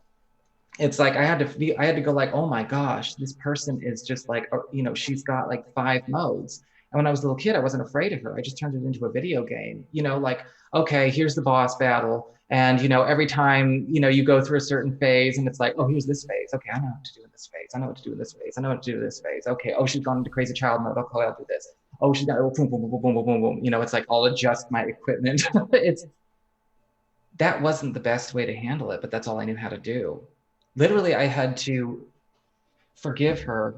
it's like I had to go like, oh my gosh, this person is just like, you know, she's got like 5 modes. And when I was a little kid, I wasn't afraid of her. I just turned it into a video game, you know, like, okay, here's the boss battle. And, you know, every time, you know, you go through a certain phase and it's like, oh, here's this phase. Okay, I know what to do in this phase. I know what to do in this phase. I know what to do in this phase. Okay, oh, she's gone into crazy child mode. Okay, I'll do this. Oh, she's got boom, boom, boom, boom, boom, boom, boom. You know, it's like I'll adjust my equipment. That wasn't the best way to handle it, but that's all I knew how to do. Literally, I had to forgive her,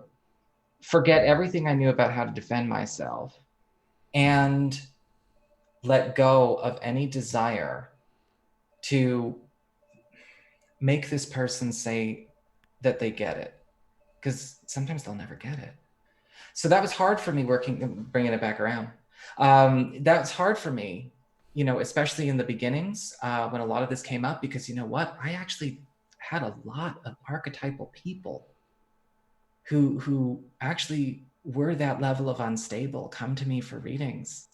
forget everything I knew about how to defend myself, and let go of any desire to make this person say that they get it, because sometimes they'll never get it. So that was hard for me bringing it back around. That's hard for me, you know, especially in the beginnings when a lot of this came up, because you know what, I actually had a lot of archetypal people who actually were that level of unstable come to me for readings,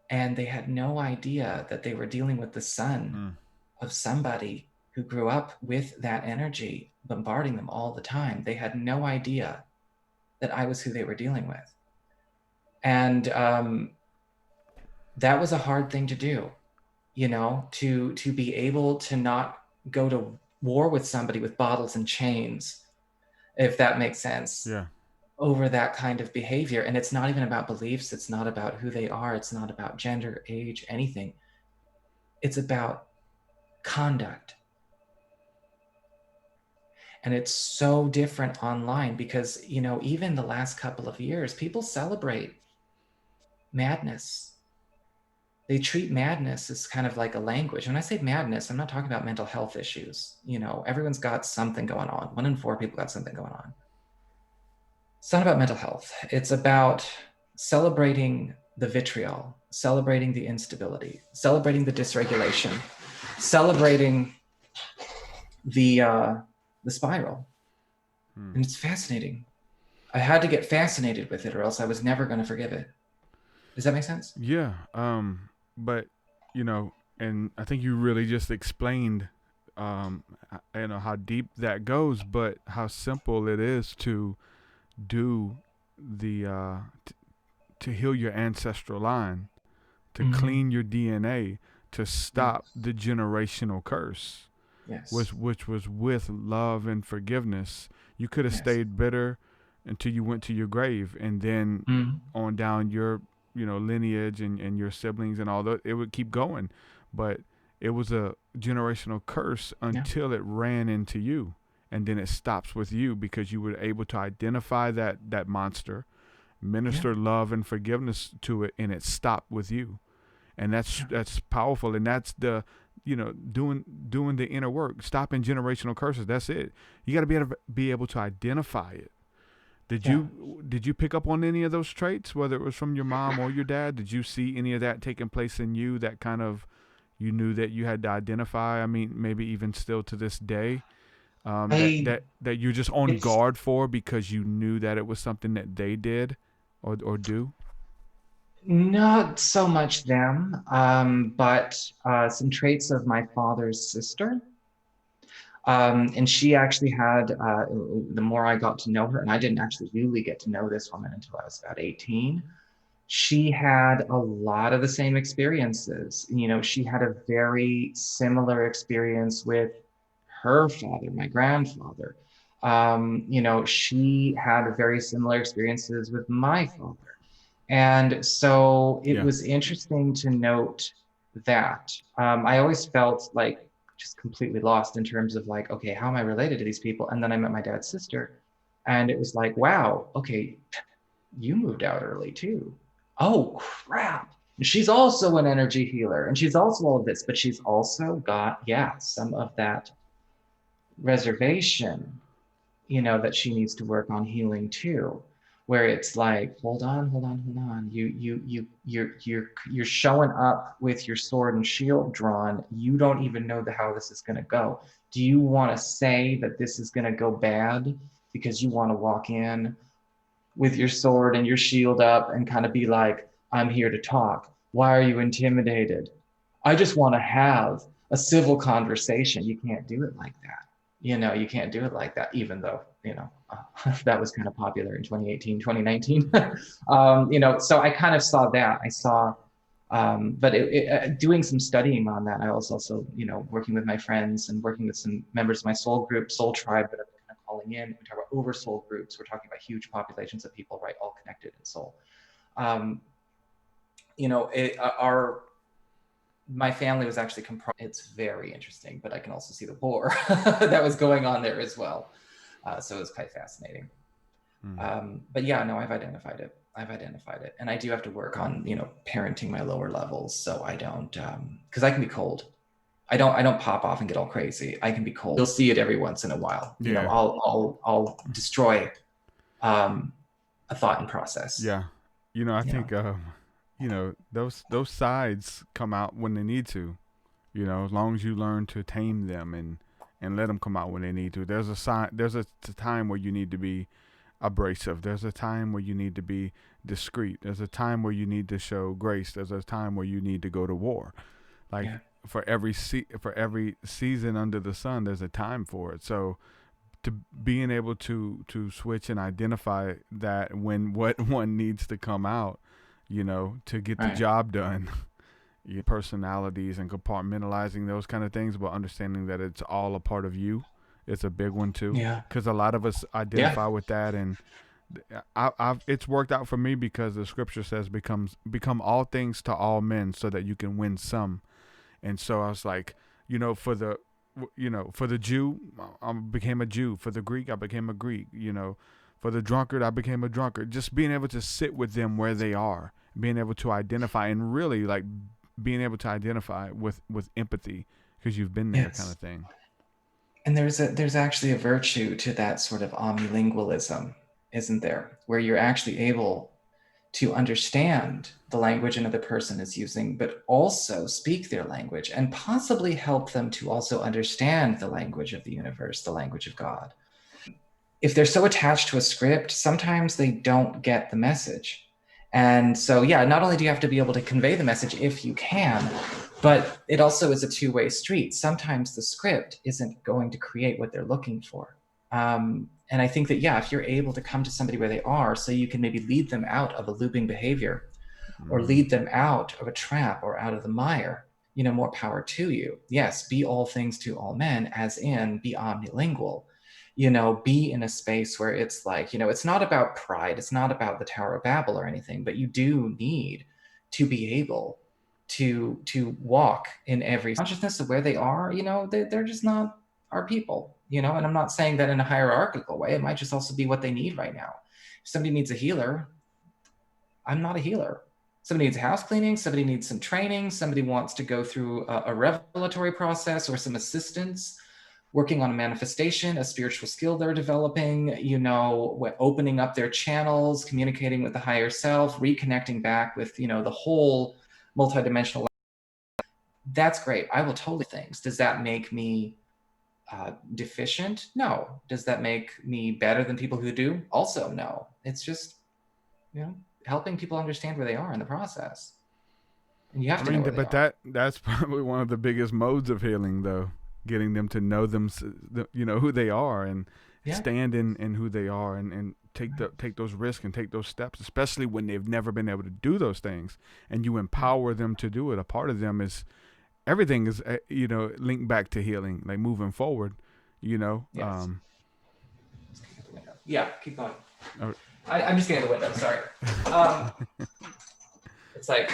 and they had no idea that they were dealing with the son of somebody who grew up with that energy bombarding them all the time. They had no idea that I was who they were dealing with. And that was a hard thing to do, you know, to be able to not go to war with somebody with bottles and chains, if that makes sense, over that kind of behavior. And it's not even about beliefs. It's not about who they are. It's not about gender, age, anything. It's about conduct. And it's so different online because, you know, even the last couple of years, people celebrate madness. They treat madness as kind of like a language. When I say madness, I'm not talking about mental health issues. You know, everyone's got something going on. 1 in 4 people got something going on. It's not about mental health. It's about celebrating the vitriol, celebrating the instability, celebrating the dysregulation, celebrating the spiral. And it's fascinating. I had to get fascinated with it, or else I was never going to forgive it. Does that make sense? Yeah. But and I think you really just explained, how deep that goes, but how simple it is to do the to heal your ancestral line, to Mm-hmm. clean your DNA, to stop Yes. the generational curse, Yes. which was with love and forgiveness. You could have Yes. stayed bitter until you went to your grave, and then Mm-hmm. on down your lineage and your siblings and all that, it would keep going. But it was a generational curse Yeah. until it ran into you, and then it stops with you because you were able to identify that monster, Yeah. minister love and forgiveness to it, and it stopped with you. And Yeah. that's powerful, and that's the doing the inner work, stopping generational curses. That's it. You got to be able to identify it. did Yeah. you did you pick up on any of those traits, whether it was from your mom or your dad? Did you see any of that taking place in you, that kind of, you knew that you had to identify? I mean, maybe even still to this day, that I that you're just on it's guard for because you knew that it was something that they did or do. not so much them, but some traits of my father's sister. And she actually had, the more I got to know her, and I didn't actually really get to know this woman until I was about 18, she had a lot of the same experiences. She had a very similar experience with her father, my grandfather. She had very similar experiences with my father. And so it Yeah. was interesting to note that. I always felt like just completely lost in terms of like, okay, how am I related to these people? And then I met my dad's sister, and it was like, wow, okay, you moved out early too. Oh, crap. She's also an energy healer, and she's also all of this, but she's also got, yeah, some of that reservation, that she needs to work on healing too, where it's like, hold on. You're showing up with your sword and shield drawn. You don't even know how this is going to go. Do you want to say that this is going to go bad because you want to walk in with your sword and your shield up and kind of be like, I'm here to talk? Why are you intimidated? I just want to have a civil conversation. You can't do it like that. You can't do it like that, even though, that was kind of popular in 2018, 2019. So I kind of saw that. I saw, but doing some studying on that, I was also, working with my friends and working with some members of my soul group, soul tribe, that are kind of calling in. We talk about over soul groups. We're talking about huge populations of people, right? All connected in soul. Um, our my family was actually comprised. It's very interesting, but I can also see the war that was going on there as well. So it was quite fascinating. But yeah, no, I've identified it. And I do have to work on, parenting my lower levels, so I don't, because I can be cold. I don't pop off and get all crazy. I can be cold. You'll see it every once in a while. Yeah. I'll destroy a thought and process. Yeah. I think those sides come out when they need to. As long as you learn to tame them and let them come out when they need to. There's a time where you need to be abrasive. There's a time where you need to be discreet. There's a time where you need to show grace. There's a time where you need to go to war. Like, Yeah. for every season under the sun, there's a time for it. So to being able to switch and identify that when what one needs to come out, to get the Right. job done. Your personalities and compartmentalizing those kind of things, but understanding that it's all a part of you. It's a big one too, Yeah. because a lot of us identify with that, and it's worked out for me because the scripture says become all things to all men so that you can win some. And so I was like, for the Jew, I became a Jew. For the Greek, I became a Greek. For the drunkard, I became a drunkard. Just being able to sit with them where they are, being able to identify, and really like being able to identify with empathy because you've been there, Yes. kind of thing. And there's actually a virtue to that sort of omnilingualism, isn't there? Where you're actually able to understand the language another person is using, but also speak their language and possibly help them to also understand the language of the universe, the language of God. If they're so attached to a script, sometimes they don't get the message. And so, yeah, not only do you have to be able to convey the message if you can, but it also is a two-way street. Sometimes the script isn't going to create what they're looking for. And I think that, yeah, if you're able to come to somebody where they are, so you can maybe lead them out of a looping behavior, or lead them out of a trap or out of the mire, more power to you. Yes, be all things to all men, as in be omnilingual. Be in a space where it's like, it's not about pride, it's not about the Tower of Babel or anything, but you do need to be able to walk in every consciousness of where they are. They're just not our people, and I'm not saying that in a hierarchical way. It might just also be what they need right now. If somebody needs a healer, I'm not a healer. Somebody needs house cleaning, somebody needs some training, somebody wants to go through a revelatory process or some assistance, working on a manifestation, a spiritual skill they're developing, opening up their channels, communicating with the higher self, reconnecting back with, the whole multidimensional. That's great. I will totally things. Does that make me deficient? No. Does that make me better than people who do? Also, no. It's just, helping people understand where they are in the process. And you have to know where they are. That's probably one of the biggest modes of healing, though, getting them to know them, who they are, and stand in who they are, and take those risks and take those steps, especially when they've never been able to do those things, and you empower them to do it. A part of them is everything is linked back to healing, like moving forward. Yes. Yeah, keep going. I'm just getting the window. Sorry. It's like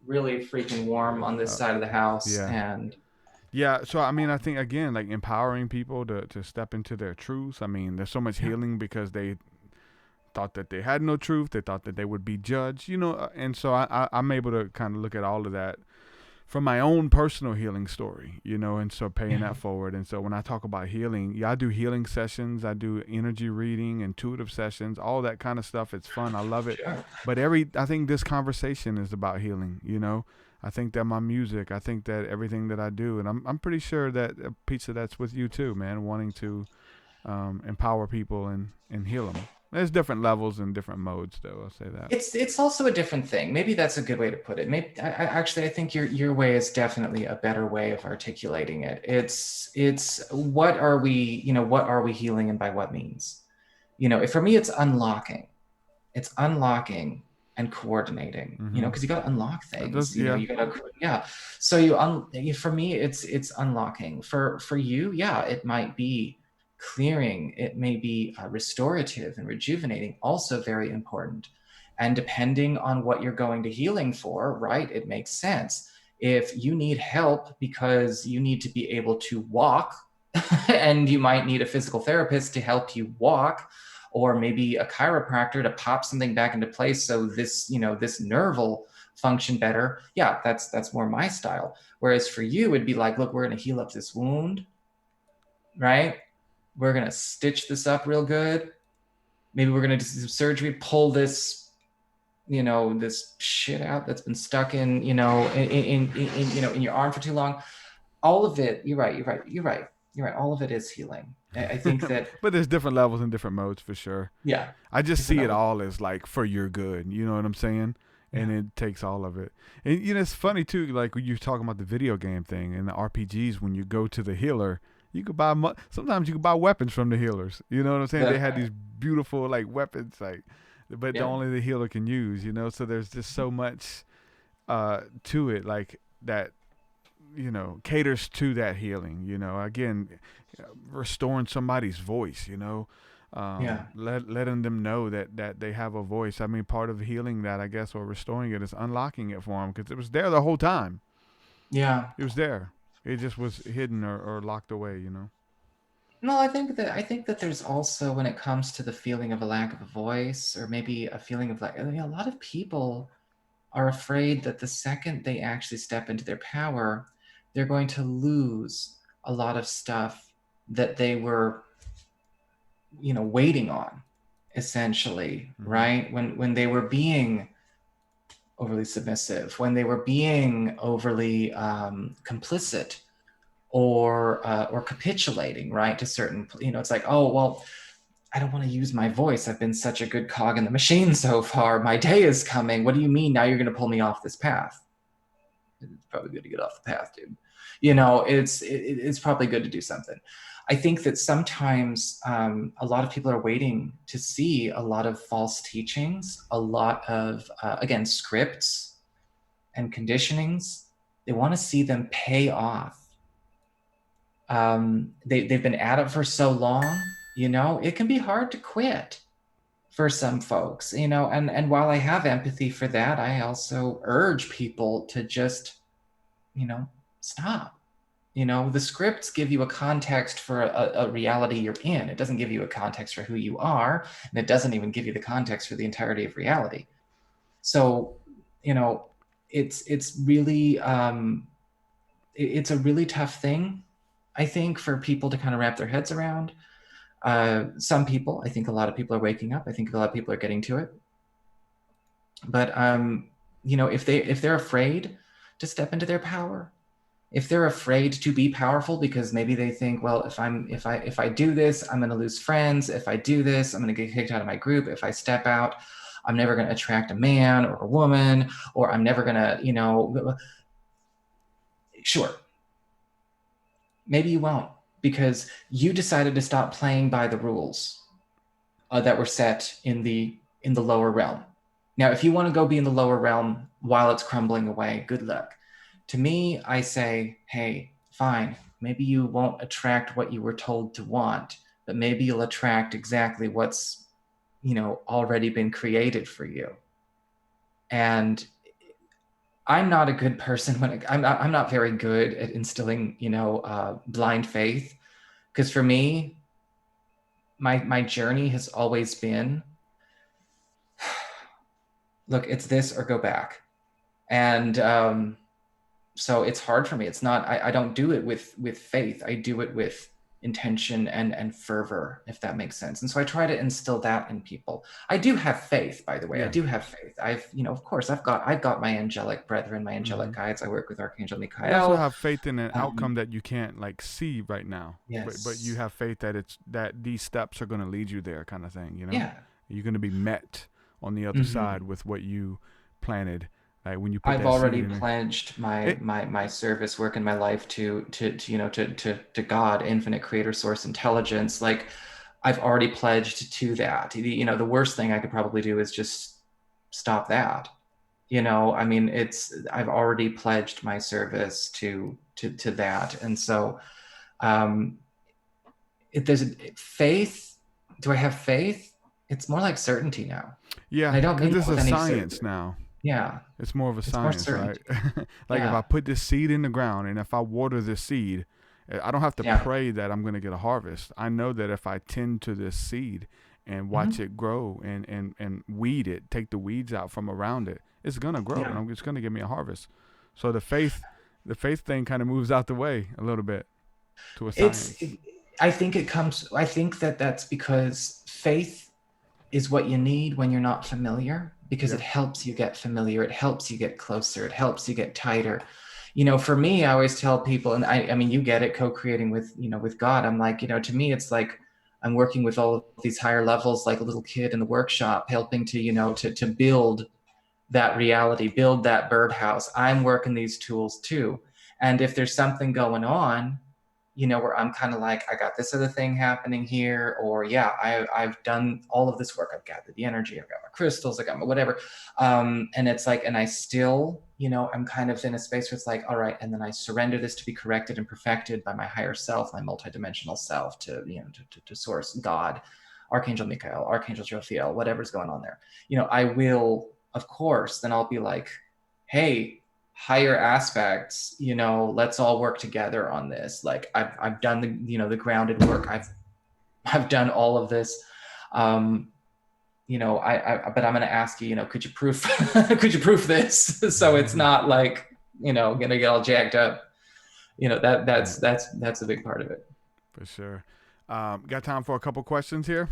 really freaking warm on this side of the house, and so I think, again, like empowering people to step into their truths. I mean, there's so much healing because they thought that they had no truth. They thought that they would be judged, and so I'm able to kind of look at all of that from my own personal healing story, and so paying that forward. And so when I talk about healing, I do healing sessions, I do energy reading, intuitive sessions, all that kind of stuff. It's fun. I love it. Sure. But I think this conversation is about healing, I think that my music, I think that everything that I do, and I'm pretty sure that a piece of that's with you too, man, wanting to empower people and heal them. There's different levels and different modes, though. I'll say that. It's also a different thing. Maybe that's a good way to put it. Maybe I think your way is definitely a better way of articulating it. It's what are we healing, and by what means? For me, it's unlocking. It's unlocking and coordinating. Because you got to unlock things. You got to So for me, it's unlocking. For you, it might be clearing, it may be restorative and rejuvenating, also very important. And depending on what you're going to healing for, right, it makes sense. If you need help because you need to be able to walk and you might need a physical therapist to help you walk, or maybe a chiropractor to pop something back into place so this nerve will function better, that's more my style. Whereas for you, it'd be like, look, we're going to heal up this wound, right? We're going to stitch this up real good. Maybe we're going to do some surgery, pull this, this shit out that's been stuck in your arm for too long. All of it, you're right. All of it is healing. I think that. But there's different levels and different modes for sure. Yeah. I just see it all as like for your good. You know what I'm saying? And it takes all of it. And it's funny too, like when you're talking about the video game thing and the RPGs, when you go to the healer, you could buy sometimes you could buy weapons from the healers. You know what I'm saying? They had these beautiful like weapons, but only the healer can use. So there's just so much to it, like that. Caters to that healing. Again, restoring somebody's voice. Letting them know that they have a voice. I mean, part of healing that, I guess, or restoring it is unlocking it for them, because it was there the whole time. Yeah, it was there. It just was hidden or locked away, No, I think that there's also, when it comes to the feeling of a lack of a voice, or maybe a feeling of like, a lot of people are afraid that the second they actually step into their power, they're going to lose a lot of stuff that they were, waiting on, essentially, right? When they were being overly submissive, when they were being overly complicit, or capitulating, right, to certain, it's like, oh, well, I don't want to use my voice. I've been such a good cog in the machine so far. My day is coming. What do you mean now you're going to pull me off this path? It's probably good to get off the path, dude. You know, it's probably good to do something. I think that sometimes a lot of people are waiting to see a lot of false teachings, a lot of, again, scripts and conditionings. They want to see them pay off. They've been at it for so long, you know, it can be hard to quit for some folks, you know, and while I have empathy for that, I also urge people to just, you know, stop. You know, the scripts give you a context for a reality you're in. It doesn't give you a context for who you are, and it doesn't even give you the context for the entirety of reality. So, you know, it's really it's a really tough thing, I think, for people to kind of wrap their heads around. Some people, I think a lot of people are waking up. I think a lot of people are getting to it. But you know, if they're afraid to step into their power, if they're afraid to be powerful because maybe they think, well, if I do this, I'm going to lose friends. If I do this, I'm going to get kicked out of my group. If I step out, I'm never going to attract a man or a woman, or I'm never going to, you know, sure. Maybe you won't, because you decided to stop playing by the rules that were set in the lower realm. Now, if you want to go be in the lower realm while it's crumbling away, good luck. To me, I say, hey, fine, maybe you won't attract what you were told to want, but maybe you'll attract exactly what's, you know, already been created for you. And I'm not a good person when I'm not very good at instilling, you know, blind faith, because for me, my journey has always been, look, it's this or go back. And so it's hard for me. It's not, I don't do it with faith. I do it with intention and fervor, if that makes sense. And so I try to instill that in people. I do have faith, by the way. Yeah. I do have faith. I've, you know, of course, I've got my angelic brethren, my angelic guides. I work with Archangel Michael. You also have faith in an outcome that you can't like see right now. Yes. But you have faith that these steps are going to lead you there, kind of thing. You know. Yeah. You're going to be met on the other side with what you planted. Like when you put I've that already seed in pledged my service work in my life to you know, to God, infinite creator source intelligence. Like I've already pledged to that. You know, the worst thing I could probably do is just stop that. You know, I mean, I've already pledged my service to that. And so if there's faith, do I have faith? It's more like certainty now. Yeah, and I don't mean because that it's with a any science certainty. now. Yeah. It's more of a science, right? Like if Yeah. I put this seed in the ground and if I water this seed, I don't have to Yeah. pray that I'm going to get a harvest. I know that if I tend to this seed and watch it grow and weed it, take the weeds out from around it, it's going to grow and it's going to give me a harvest. So the faith thing kind of moves out the way a little bit to a science. I think that's because faith is what you need when you're not familiar, because it helps you get familiar. It helps you get closer. It helps you get tighter. You know, for me, I always tell people, and I mean, you get it, co-creating with, you know, with God. I'm like, you know, to me, it's like I'm working with all of these higher levels, like a little kid in the workshop, helping to, you know, to build that reality, build that birdhouse. I'm working these tools too. And if there's something going on, you know, where I'm kind of like, I got this other thing happening here, or yeah, I've done all of this work. I've gathered the energy, I've got my crystals, I got my whatever. And it's like, and I still, you know, I'm kind of in a space where it's like, all right, and then I surrender this to be corrected and perfected by my higher self, my multidimensional self, to, you know, to source, God, Archangel Michael, Archangel Jophiel, whatever's going on there. You know, I will, of course, then I'll be like, hey, higher aspects, you know, let's all work together on this. Like I've done the, you know, the grounded work. I've done all of this. You know, but I'm going to ask you, you know, could you proof this? So it's not like, you know, going to get all jacked up. You know, that's a big part of it. For sure. Got time for a couple questions here?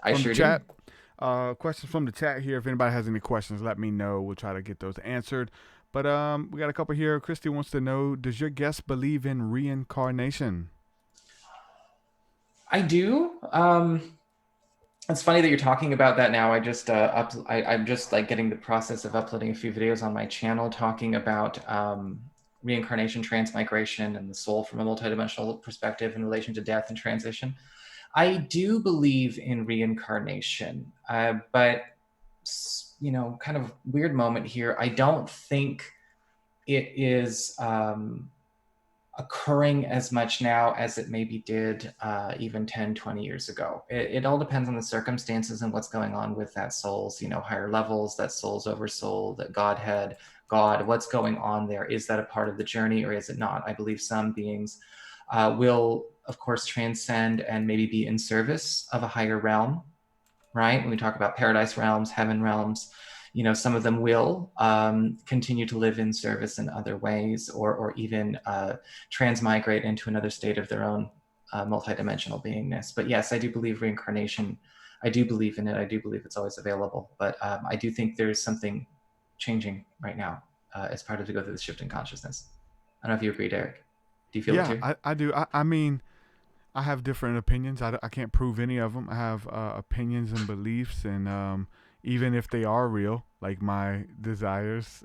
I from sure the chat. do. Questions from the chat here. If anybody has any questions, let me know. We'll try to get those answered. But we got a couple here. Christy wants to know, does your guest believe in reincarnation? I do. It's funny that you're talking about that now. I'm just like getting the process of uploading a few videos on my channel talking about reincarnation, transmigration, and the soul from a multidimensional perspective in relation to death and transition. I do believe in reincarnation, but kind of weird moment here. I don't think it is occurring as much now as it maybe did even 10, 20 years ago. It all depends on the circumstances and what's going on with that soul's, higher levels, that soul's oversoul, that Godhead, God, what's going on there? Is that a part of the journey or is it not? I believe some beings will, of course, transcend and maybe be in service of a higher realm, right? When we talk about paradise realms, heaven realms, some of them will continue to live in service in other ways, or even transmigrate into another state of their own multidimensional beingness. But yes, I do believe reincarnation. I do believe in it. I do believe it's always available. But I do think there's something changing right now as part of to go through the shift in consciousness. I don't know if you agree, Derek. Do you feel it too? I do. I mean, I have different opinions. I can't prove any of them. I have opinions and beliefs, and even if they are real, like my desires,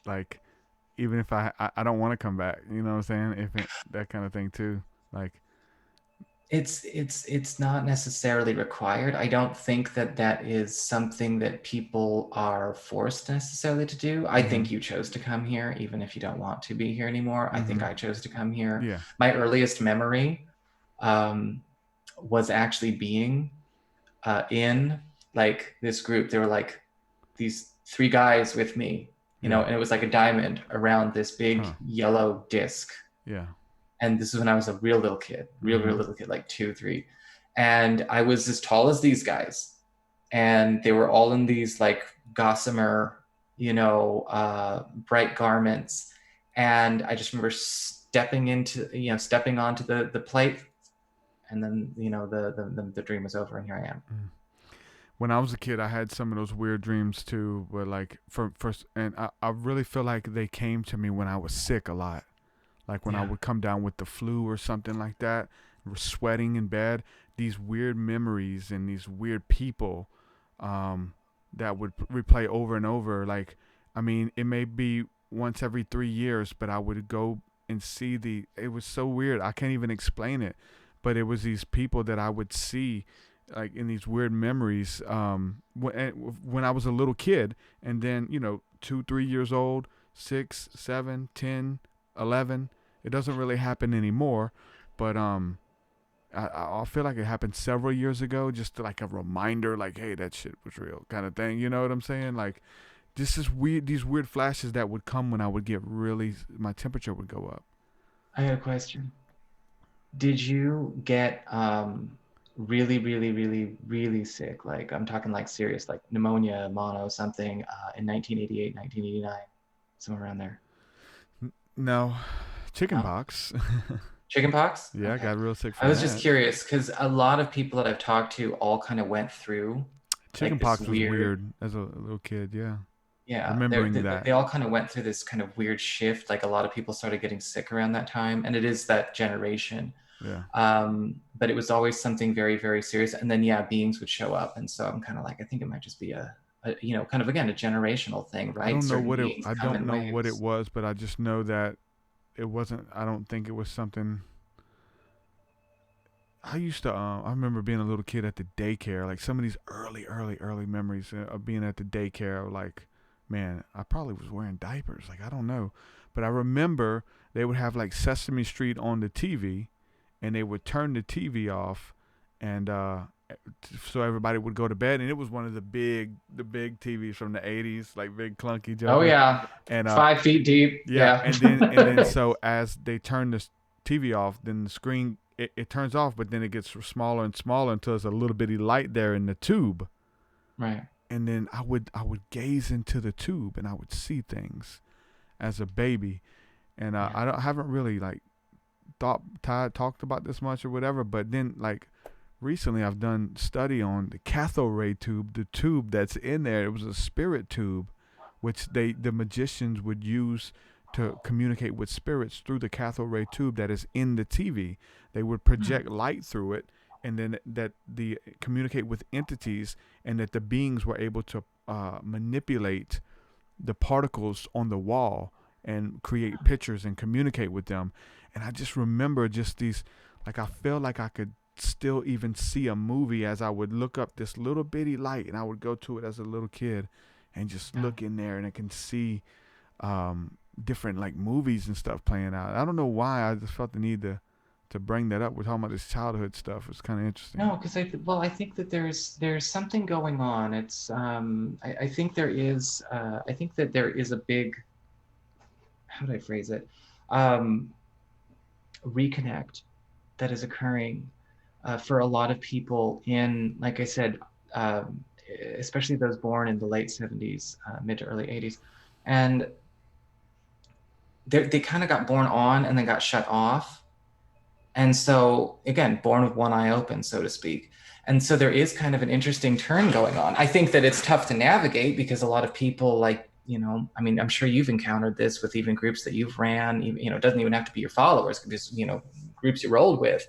like even if I don't want to come back, you know what I'm saying? That kind of thing too, like it's not necessarily required. I don't think that is something that people are forced necessarily to do. I think you chose to come here, even if you don't want to be here anymore. I think I chose to come here. Yeah. My earliest memory was actually being in like this group. There were like these 3 guys with me, and it was like a diamond around this big yellow disc. Yeah. And this is when I was a real little kid, real little kid, like 2, 3. And I was as tall as these guys. And they were all in these like gossamer, bright garments. And I just remember stepping onto the plate. And then, the dream was over and here I am. When I was a kid, I had some of those weird dreams too, but like and I really feel like they came to me when I was sick a lot. Like when I would come down with the flu or something like that, sweating in bed, these weird memories and these weird people that would replay over and over. Like, I mean, it may be once every 3 years, but I would go and see it was so weird. I can't even explain it, but it was these people that I would see like in these weird memories when I was a little kid, and then 2, 3 years old, 6, 7, 10, 11. It doesn't really happen anymore, but I feel like it happened several years ago, just like a reminder, like, hey, that shit was real, kind of thing. You know what I'm saying? Like, this is weird. These weird flashes that would come when I would get my temperature would go up. I got a question. Did you get really, really, really, really sick? Like, I'm talking like serious, like pneumonia, mono, something in 1988, 1989, somewhere around there? No. Chickenpox. Chickenpox? Yeah, Okay. I got real sick from I was that. just curious because a lot of people that I've talked to all kind of went through chickenpox was weird as a little kid. Yeah. Yeah, remembering that they all kind of went through this kind of weird shift. Like a lot of people started getting sick around that time, and it is that generation. Yeah. But it was always something very, very serious. And then beings would show up, and so I'm kind of like, I think it might just be a kind of again a generational thing, right? I don't know Certain what it was, but I just know that it wasn't. I don't think it was something. I used to. I remember being a little kid at the daycare. Like some of these early memories of being at the daycare. Like, man, I probably was wearing diapers. Like I don't know, but I remember they would have like Sesame Street on the TV, and they would turn the TV off, and so everybody would go to bed. And it was one of the big TVs from the '80s, like big clunky. Jumping. Oh yeah, and 5 feet deep. Yeah, and then so as they turn the TV off, then the screen it turns off, but then it gets smaller and smaller until there's a little bitty light there in the tube. Right. And then I would gaze into the tube and I would see things as a baby, and I haven't really like talked about this much or whatever, but then like recently I've done study on the cathode ray tube, the tube that's in there. It was a spirit tube, which the magicians would use to communicate with spirits through the cathode ray tube that is in the TV. They would project light through it, and then that the communicate with entities, and that the beings were able to manipulate the particles on the wall and create pictures and communicate with them. And I just remember just these, like, I felt like I could still even see a movie as I would look up this little bitty light, and I would go to it as a little kid and just look in there, and I can see different like movies and stuff playing out. I don't know why, I just felt the need to bring that up. We're talking about this childhood stuff. It's kind of interesting. No, because I think that there's something going on. It's I think there is a big, how do I phrase it, reconnect that is occurring for a lot of people in, like I said, especially those born in the late 70s, mid to early 80s, and they kind of got born on and then got shut off. And so, again, born with one eye open, so to speak. And so there is kind of an interesting turn going on. I think that it's tough to navigate because a lot of people, like, you know, I mean, I'm sure you've encountered this with even groups that you've ran, you know, it doesn't even have to be your followers, it could be, you know, groups you rolled with.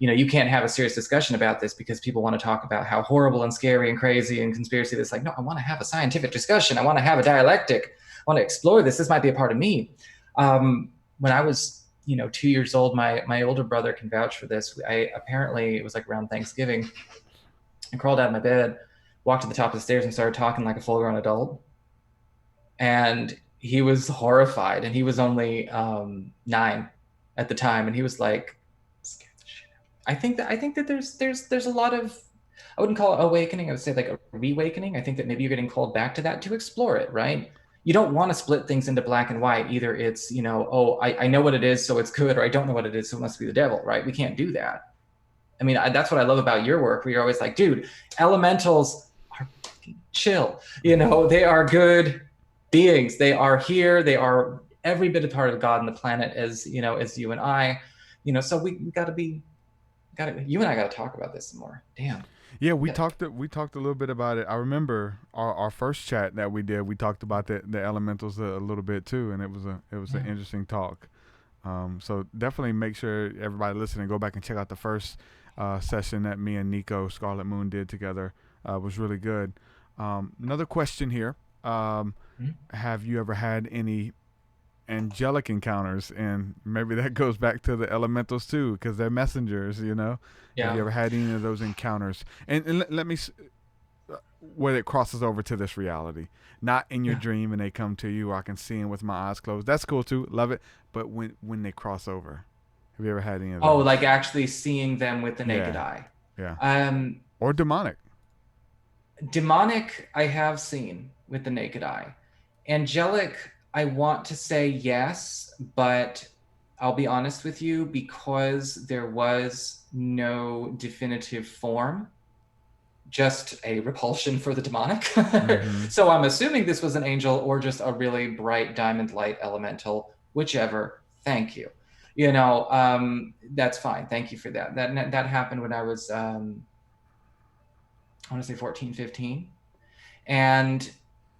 You know, you can't have a serious discussion about this because people want to talk about how horrible and scary and crazy and conspiracy. It's like, no, I want to have a scientific discussion. I want to have a dialectic. I want to explore this. This might be a part of me. When I was, you know, 2 years old, my older brother can vouch for this. Apparently, it was like around Thanksgiving. I crawled out of my bed, walked to the top of the stairs, and started talking like a full-grown adult. And he was horrified, and he was only 9 at the time, and he was like, scared the shit out of me. I think that there's a lot of, I wouldn't call it awakening, I would say like a reawakening. I think that maybe you're getting called back to that to explore it, right? You don't want to split things into black and white. Either it's, you know, oh, I know what it is, so it's good, or I don't know what it is, so it must be the devil, right? We can't do that. I mean, that's what I love about your work, where you're always like, dude, elementals are fucking chill. You know, they are good beings. They are here. They are every bit a part of God and the planet as, you know, as you and I, you know, so we you and I got to talk about this some more. Damn. Yeah, we talked a little bit about it. I remember our first chat that we did. We talked about the elementals a little bit too, and it was an interesting talk. So definitely make sure everybody listening go back and check out the first session that me and Nico Scarlet Moon did together. Was really good. Another question here: have you ever had any angelic encounters? And maybe that goes back to the elementals too, because they're messengers, you know. Yeah. Have you ever had any of those encounters? And let me, where it crosses over to this reality, not in your dream and they come to you, or I can see them with my eyes closed. That's cool too, love it. But when they cross over, have you ever had any of those? Oh, like actually seeing them with the naked eye. Yeah. Or demonic. Demonic, I have seen with the naked eye. Angelic, I want to say yes, but I'll be honest with you, because there was no definitive form, just a repulsion for the demonic. Mm-hmm. So I'm assuming this was an angel or just a really bright diamond light elemental, whichever. Thank you. You know, that's fine. Thank you for that. That happened when I was, I want to say 14, 15. And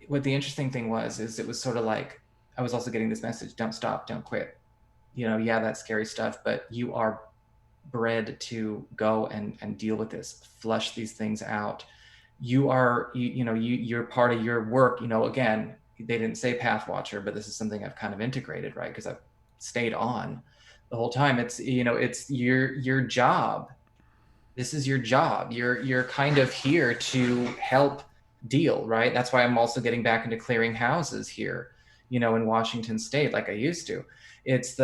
what the interesting thing was, is it was sort of like, I was also getting this message, don't stop, don't quit. You know, yeah, that's scary stuff, but you are bred to go and deal with this, flush these things out. You are, you're part of your work. You know, again, they didn't say path watcher, but this is something I've kind of integrated, right? Because I've stayed on the whole time. It's, you know, it's your job. This is your job. You're kind of here to help deal, right? That's why I'm also getting back into clearing houses here, you know, in Washington State, like I used to. This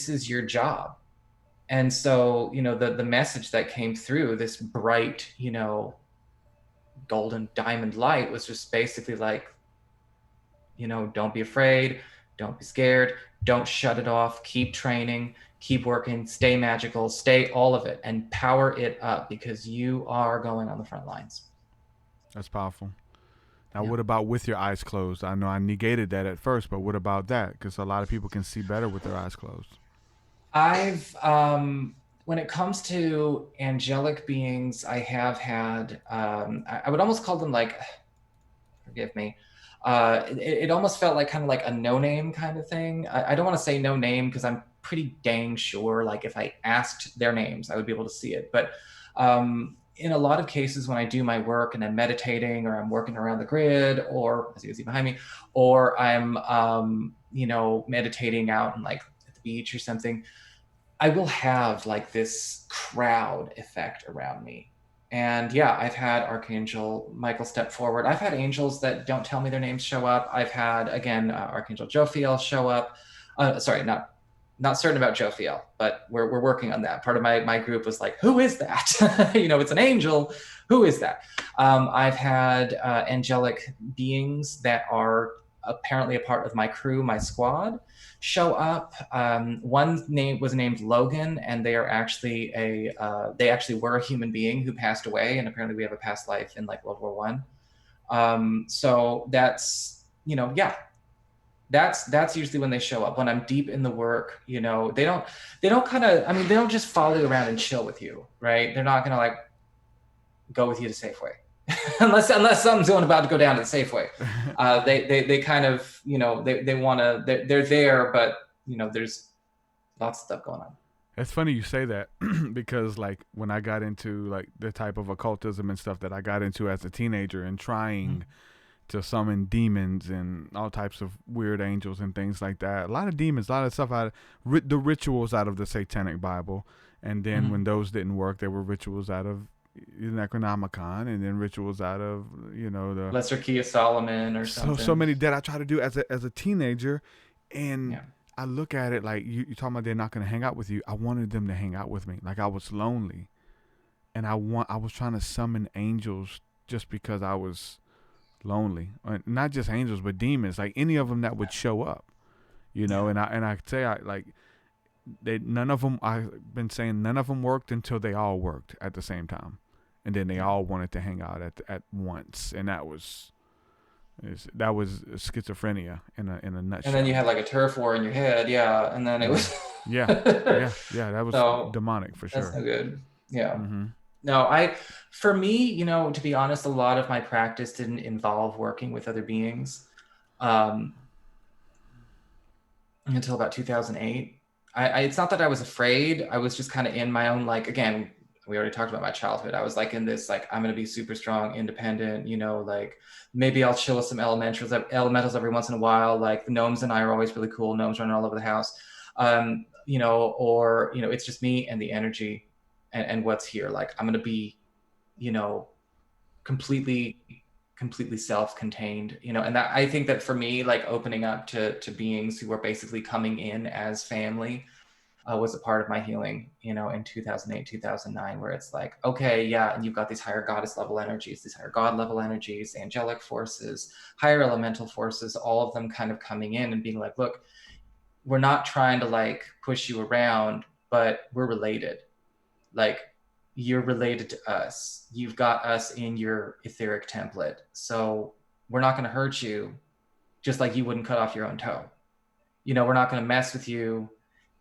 is your job. And so, you know, the message that came through, this bright, you know, golden diamond light, was just basically like, you know, don't be afraid, don't be scared, don't shut it off, keep training, keep working, stay magical, stay all of it, and power it up, because you are going on the front lines. That's powerful. Now, what about with your eyes closed? I know I negated that at first, but what about that? Because a lot of people can see better with their eyes closed. I've, when it comes to angelic beings, I have had, I would almost call them like, forgive me, it almost felt like kind of like a no-name kind of thing. I don't want to say no name, because I'm pretty dang sure, like if I asked their names, I would be able to see it. But in a lot of cases, when I do my work and I'm meditating or I'm working around the grid, or as you can see behind me, or I'm, meditating out and like at the beach or something, I will have like this crowd effect around me. And yeah, I've had Archangel Michael step forward. I've had angels that don't tell me their names show up. I've had, again, Archangel Jophiel show up. Sorry, not certain about Jophiel, but we're working on that. Part of my group was like, who is that? It's an angel. Who is that? I've had angelic beings that are apparently a part of my crew, my squad, show up. One name was named Logan, and they are actually they actually were a human being who passed away, and apparently we have a past life in like World War One. So that's that's usually when they show up, when I'm deep in the work. They don't kind of, they don't just follow you around and chill with you, right? They're not gonna like go with you to Safeway. unless something's about to go down to the Safeway. They kind of, they want to, they're there, but there's lots of stuff going on. It's funny you say that because like when I got into like the type of occultism and stuff that I got into as a teenager and trying to summon demons and all types of weird angels and things like that, a lot of demons, a lot of stuff the rituals out of the Satanic Bible. And then when those didn't work, there were rituals out of the Necronomicon, and then rituals out of the Lesser Key of Solomon or something. So many that I try to do as a teenager, and I look at it like you talking about they're not going to hang out with you. I wanted them to hang out with me. Like I was lonely, and I was trying to summon angels just because I was lonely. Not just angels, but demons. Like any of them that would show up, and I say none of them. I've been saying none of them worked until they all worked at the same time. And then they all wanted to hang out at once, and that was schizophrenia in a nutshell. And then you had like a turf war in your head, and then it was yeah, that was demonic for sure. That's no good. No, for me, to be honest, a lot of my practice didn't involve working with other beings until about 2008. It's not that I was afraid. I was just kind of in my own, like, again, we already talked about my childhood. I was like in this, like, I'm going to be super strong, independent, like maybe I'll chill with some elementals every once in a while. Like the gnomes and I are always really cool. Gnomes running all over the house. Or it's just me and the energy and what's here. Like I'm going to be, completely self-contained, and that, I think that for me, like opening up to beings who are basically coming in as family, was a part of my healing, in 2008, 2009, where it's like, okay, yeah, and you've got these higher goddess level energies, these higher god level energies, angelic forces, higher elemental forces, all of them kind of coming in and being like, look, we're not trying to like push you around, but we're related. Like you're related to us. You've got us in your etheric template. So we're not going to hurt you, just like you wouldn't cut off your own toe. We're not going to mess with you.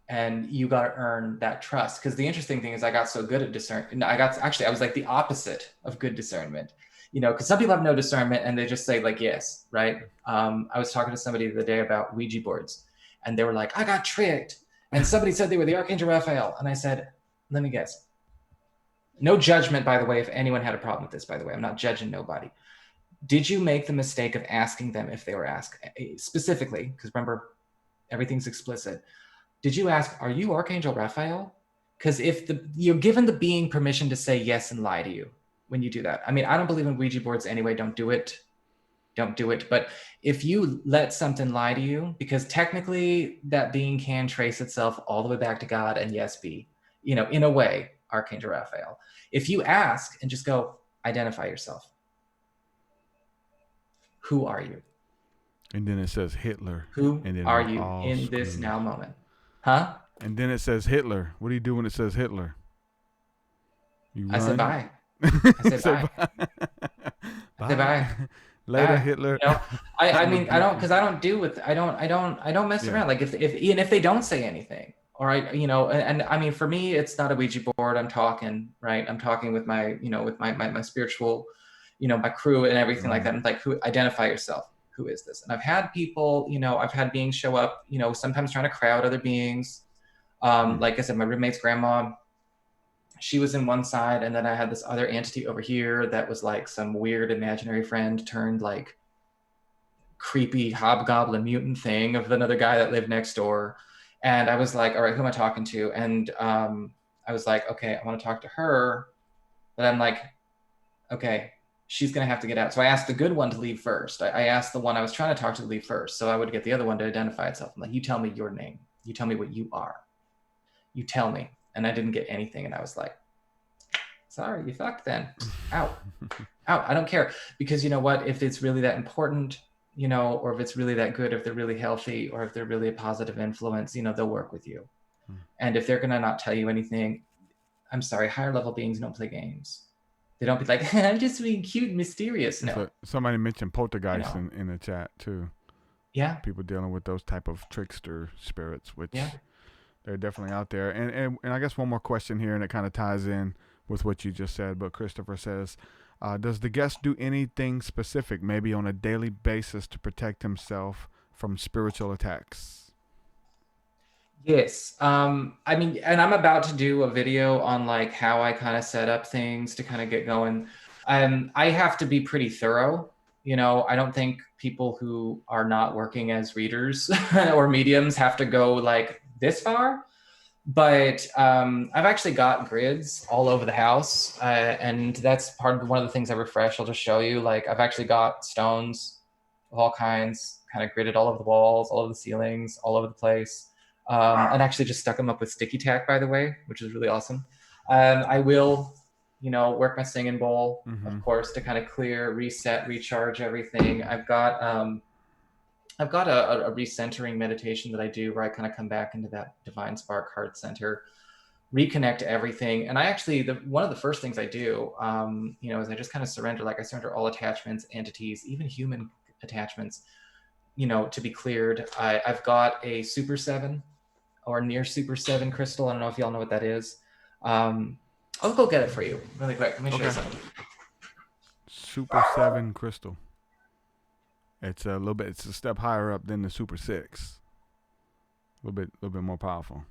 And you got to earn that trust. Because the interesting thing is I got so good at discernment. I was like the opposite of good discernment, because some people have no discernment and they just say like, yes, right? I was talking to somebody the other day about Ouija boards, and they were like, I got tricked. And somebody said they were the Archangel Raphael. And I said, let me guess. No judgment, by the way, if anyone had a problem with this, by the way, I'm not judging nobody. Did you make the mistake of asking them if they were asked specifically? Because remember, everything's explicit. Did you ask, are you Archangel Raphael? Because if you're given the being permission to say yes and lie to you when you do that. I don't believe in Ouija boards anyway. Don't do it. But if you let something lie to you, because technically that being can trace itself all the way back to God and yes, be, in a way, Archangel Raphael. If you ask and just go, identify yourself. Who are you? And then it says Hitler. Who and then are you in this now moment? Huh? And then it says Hitler. What do you do when it says Hitler? You run? I said bye. I said bye. I said bye. Later, bye. Hitler. I don't mess around. Like if they don't say anything, or and for me, it's not a Ouija board. I'm talking, right? I'm talking with my, with my spiritual, my crew and everything like that. I'm like, identify yourself. Who is this? And I've had people, I've had beings show up, sometimes trying to crowd other beings. Like I said, my roommate's grandma, she was in one side, and then I had this other entity over here that was like some weird imaginary friend turned like creepy hobgoblin mutant thing of another guy that lived next door. And I was like, all right, who am I talking to? And I was like, okay, I want to talk to her. But I'm like, okay, she's going to have to get out. So I asked the good one to leave first. I asked the one I was trying to talk to leave first. So I would get the other one to identify itself. I'm like, you tell me your name. You tell me what you are. You tell me. And I didn't get anything. And I was like, sorry, you fucked then. Out. Out. I don't care. Because you know what? If it's really that important, you know, or if it's really that good, if they're really healthy, or if they're really a positive influence, you know, they'll work with you. And if they're going to not tell you anything, I'm sorry, higher level beings don't play games. They don't be like, I'm just being cute and mysterious. No. So somebody mentioned poltergeist You know. in the chat too. Yeah. People dealing with those type of trickster spirits, which they're definitely out there. And I guess one more question here, and it kind of ties in with what you just said. But Christopher says, does the guest do anything specific, maybe on a daily basis, to protect himself from spiritual attacks? Yes. I mean, and I'm about to do a video on like how I kind of set up things to kind of get going. I have to be pretty thorough. You know, I don't think people who are not working as readers or mediums have to go like this far. But I've actually got grids all over the house. And that's part of one of the things I refresh. I'll just show you. Like I've actually got stones of all kinds kind of gridded all over the walls, all over the ceilings, all over the place. And actually just stuck them up with sticky tack, by the way, which is really awesome. I will, you know, work my singing bowl, of course, to kind of clear, reset, recharge everything. I've got a recentering meditation that I do where I kind of come back into that divine spark heart center, reconnect everything. And I actually, one of the first things I do, you know, is I just kind of surrender, like I surrender all attachments, entities, even human attachments, you know, to be cleared. I've got a Super 7 or near Super 7 crystal. I don't know if y'all know what that is. I'll go get it for you really quick. Let me show you something. Super 7 crystal. It's a little bit. It's a step higher up than the Super 6. A little bit more powerful.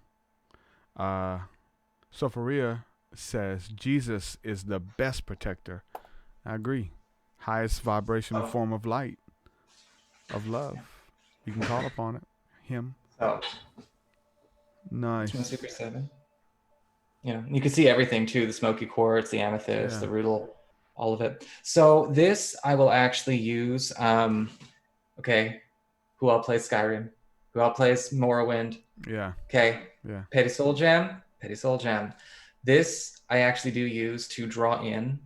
Sophia says Jesus is the best protector. I agree. Highest vibrational form of light, of love. You can call upon it. Him. Oh. Nice. Super 7. You know, you can see everything too, the smoky quartz, the amethyst, the rudel, all of it. So this I will actually use, okay, who all plays Skyrim? Who all plays Morrowind? Yeah. Okay. Yeah. Petty Soul Gem. This I actually do use to draw in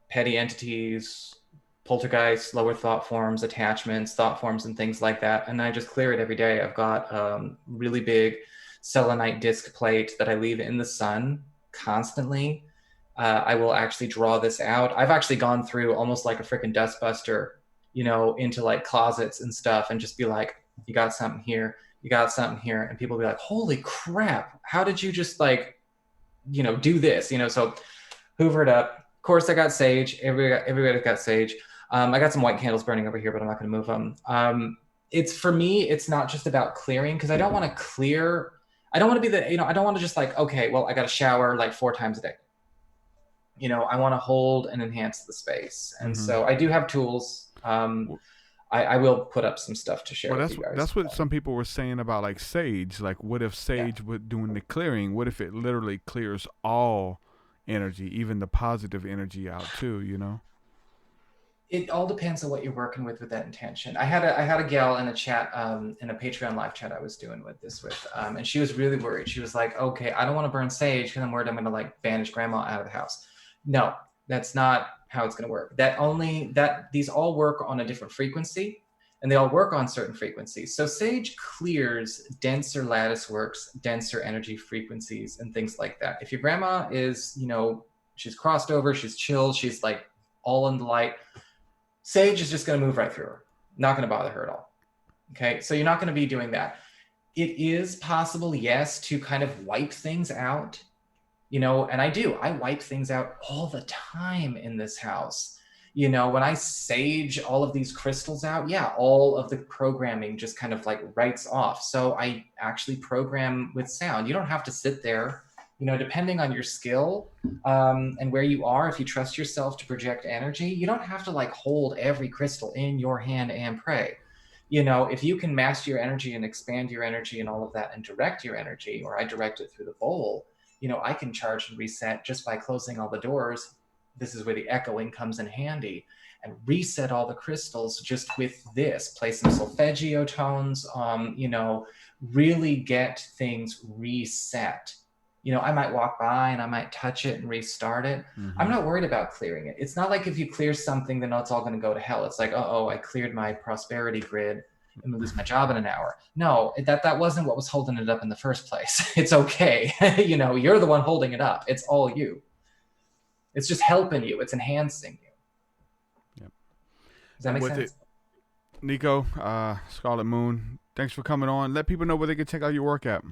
petty entities, poltergeists, lower thought forms, attachments, thought forms, and things like that. And I just clear it every day. I've got really big selenite disc plate that I leave in the sun constantly. I will actually draw this out. I've actually gone through almost like a freaking dustbuster, you know, into like closets and stuff and just be like, you got something here, you got something here. And people be like, holy crap, how did you just like, you know, do this? You know, so hoover it up. Of course, I got sage. Everybody's got sage. I got some white candles burning over here, but I'm not going to move them. It's for me, it's not just about clearing, because I don't want to clear. I don't want to be the, you know, I don't want to just like, okay, well, I got to shower like 4 times a day. You know, I want to hold and enhance the space. And so I do have tools. I will put up some stuff to share with you guys. That's what some people were saying about like sage. Like, what if sage would doing the clearing? What if it literally clears all energy, even the positive energy out too, you know? It all depends on what you're working with that intention. I had a gal in a chat, in a Patreon live chat I was doing with, and she was really worried. She was like, okay, I don't want to burn sage because I'm worried I'm going to like banish grandma out of the house. No, that's not how it's going to work. These all work on a different frequency, and they all work on certain frequencies. So sage clears denser lattice works, denser energy frequencies, and things like that. If your grandma is, you know, she's crossed over, she's chilled, she's like all in the light, sage is just going to move right through her. Not going to bother her at all. Okay, so you're not going to be doing that. It is possible, yes, to kind of wipe things out, you know, and I wipe things out all the time in this house. You know, when I sage all of these crystals out, yeah, all of the programming just kind of like writes off. So I actually program with sound. You don't have to sit there, you know, depending on your skill and where you are. If you trust yourself to project energy, you don't have to like hold every crystal in your hand and pray. You know, if you can master your energy and expand your energy and all of that and direct your energy, or I direct it through the bowl, you know, I can charge and reset just by closing all the doors. This is where the echoing comes in handy, and reset all the crystals just with this. Play some solfeggio tones, you know, really get things reset. You know, I might walk by and I might touch it and restart it. I'm not worried about clearing it. It's not like if you clear something, then it's all going to go to hell. It's like, oh, I cleared my prosperity grid. I'm gonna lose my job in an hour. No, that wasn't what was holding it up in the first place. It's okay. You know, you're the one holding it up. It's all you. It's just helping you. It's enhancing you. Yep. Does that make sense? Nico, Scarlet Moon, thanks for coming on. Let people know where they can check out your work at.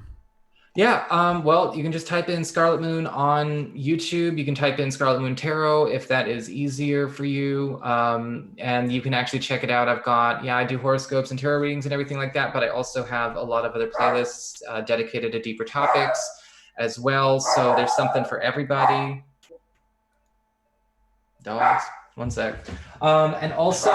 Yeah, well, you can just type in Scarlet Moon on YouTube. You can type in Scarlet Moon Tarot if that is easier for you. And you can actually check it out. I do horoscopes and tarot readings and everything like that, but I also have a lot of other playlists dedicated to deeper topics as well. So there's something for everybody. Dogs, one sec. And also,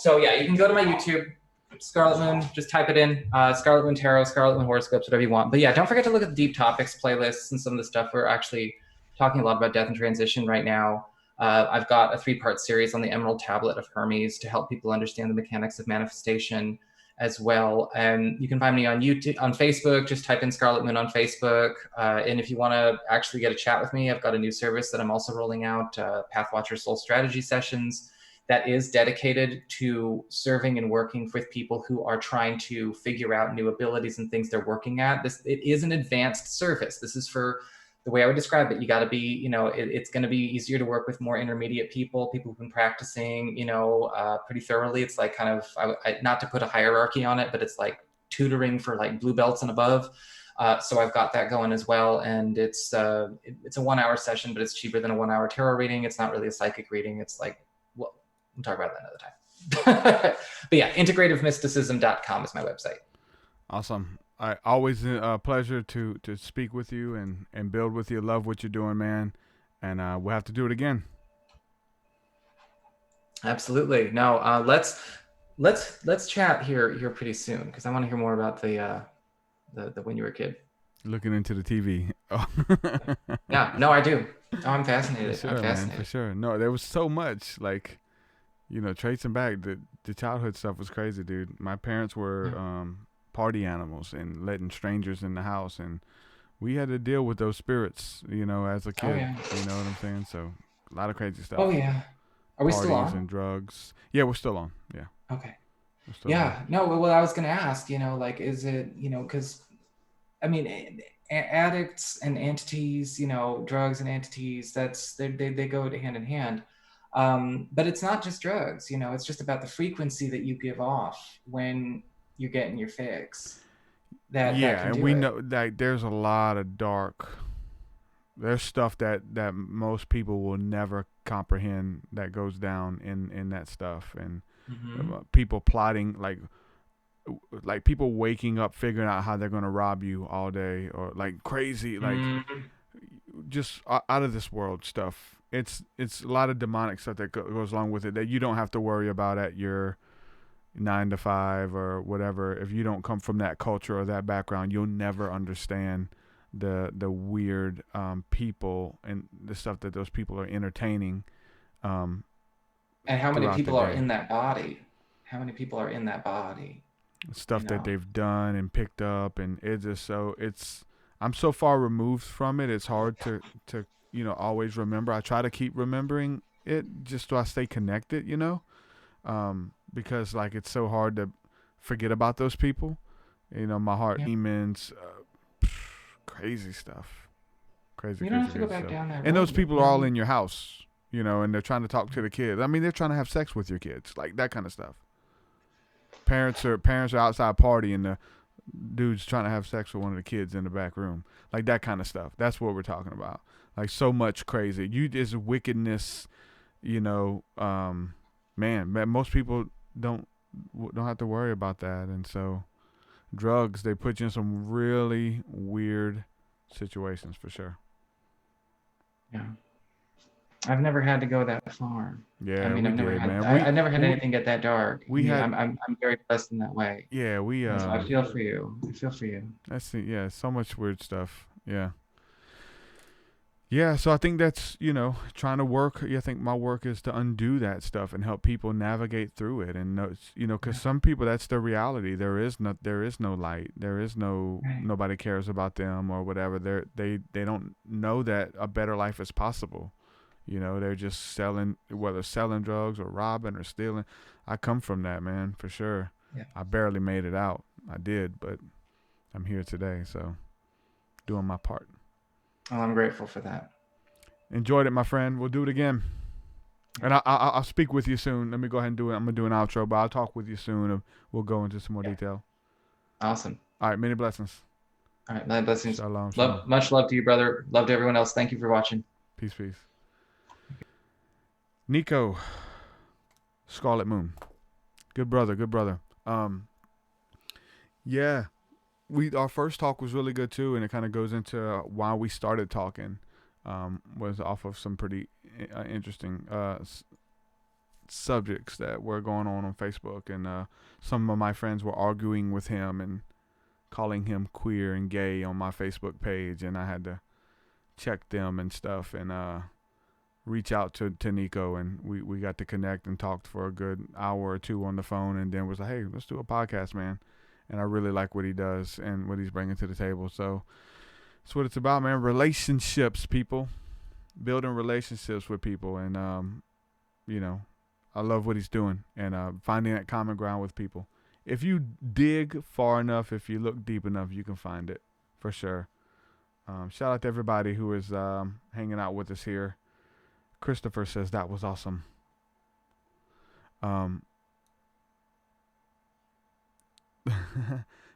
so yeah, you can go to my YouTube, Scarlet Moon, just type it in, Scarlet Moon Tarot, Scarlet Moon Horoscopes, whatever you want. But yeah, don't forget to look at the Deep Topics playlists and some of the stuff. We're actually talking a lot about death and transition right now. I've got a 3-part series on the Emerald Tablet of Hermes to help people understand the mechanics of manifestation as well. And you can find me on YouTube, on Facebook, just type in Scarlet Moon on Facebook. And if you want to actually get a chat with me, I've got a new service that I'm also rolling out, Pathwatcher Soul Strategy Sessions, that is dedicated to serving and working with people who are trying to figure out new abilities and things they're working at. It is an advanced service. This is for the way I would describe it. You got to be, you know, it's going to be easier to work with more intermediate people who've been practicing, you know, pretty thoroughly. It's like kind of, not to put a hierarchy on it, but it's like tutoring for like blue belts and above. So I've got that going as well. And it's a 1-hour session, but it's cheaper than a 1-hour tarot reading. It's not really a psychic reading. It's like, well, we'll talk about that another time. But yeah, integrativemysticism.com is my website. Awesome. Always a pleasure to speak with you and build with you. Love what you're doing, man. And we'll have to do it again. Absolutely. No, let's chat here pretty soon, because I want to hear more about the when you were a kid. Looking into the TV. Oh. Yeah, no, I do. Oh, I'm fascinated. For sure, I'm fascinated. man, for sure. No, there was so much, like, you know, tracing back, the childhood stuff was crazy, dude. My parents were party animals and letting strangers in the house, and we had to deal with those spirits, you know, as a kid. Oh, yeah. You know what I'm saying? So a lot of crazy stuff. Oh yeah. Are we still on? Parties and drugs. Yeah, we're still on. Yeah. Okay. Yeah. On. No, well, I was going to ask, you know, like, is it, you know, because, I mean, addicts and entities, you know, drugs and entities, they go hand in hand. But it's not just drugs, you know, it's just about the frequency that you give off when you're getting your fix. And we know that there's a lot of there's stuff that most people will never comprehend that goes down in that stuff, and people plotting, like people waking up figuring out how they're going to rob you all day, or like crazy, like just out of this world stuff. It's a lot of demonic stuff that goes along with it that you don't have to worry about at your 9 to 5 or whatever. If you don't come from that culture or that background, you'll never understand the weird people and the stuff that those people are entertaining. And how many people are in that body? How many people are in that body? Stuff that they've done and picked up, and it's just I'm so far removed from it. It's hard to you know, always remember. I try to keep remembering it just so I stay connected, you know, because like it's so hard to forget about those people. You know, my heart demons, crazy stuff, crazy. You don't have to go back down that road. And those people are all in your house, you know, and they're trying to talk to the kids. I mean, they're trying to have sex with your kids, like that kind of stuff. Parents are outside partying. dudes trying to have sex with one of the kids in the back room. Like that kind of stuff. That's what we're talking about. Like so much crazy. There's wickedness, man, most people don't have to worry about that. And so drugs, they put you in some really weird situations for sure. Yeah. I've never had to go that far. Yeah, I mean, I've never had anything get that dark. I'm very blessed in that way. Yeah, so I feel for you. That's it. Yeah, so much weird stuff. Yeah, so I think that's, trying to work. I think my work is to undo that stuff and help people navigate through it. And, because some people, that's their reality. There is no light. There is nobody cares about them or whatever. They don't know that a better life is possible. They're just selling drugs or robbing or stealing. I come from that, man, for sure. Yeah. I barely made it out. I did, but I'm here today. So doing my part. Well, I'm grateful for that. Enjoyed it, my friend. We'll do it again. And I'll speak with you soon. Let me go ahead and do it. I'm going to do an outro, but I'll talk with you soon. We'll go into some more detail. Awesome. All right. Many blessings. All right. Many blessings. Shalom. Much love to you, brother. Love to everyone else. Thank you for watching. Peace. Nico, Scarlet Moon. Good brother. Yeah. Our first talk was really good too, and it kind of goes into why we started talking. Was off of some pretty interesting subjects that were going on Facebook, and some of my friends were arguing with him and calling him queer and gay on my Facebook page, and I had to check them and stuff and reach out to Nico, and we got to connect and talked for a good hour or two on the phone, and then was like, hey, let's do a podcast, man. And I really like what he does and what he's bringing to the table. So that's what it's about, man. Relationships, people. Building relationships with people. And, I love what he's doing. And finding that common ground with people. If you dig far enough, if you look deep enough, you can find it. For sure. Shout out to everybody who is hanging out with us here. Christopher says that was awesome.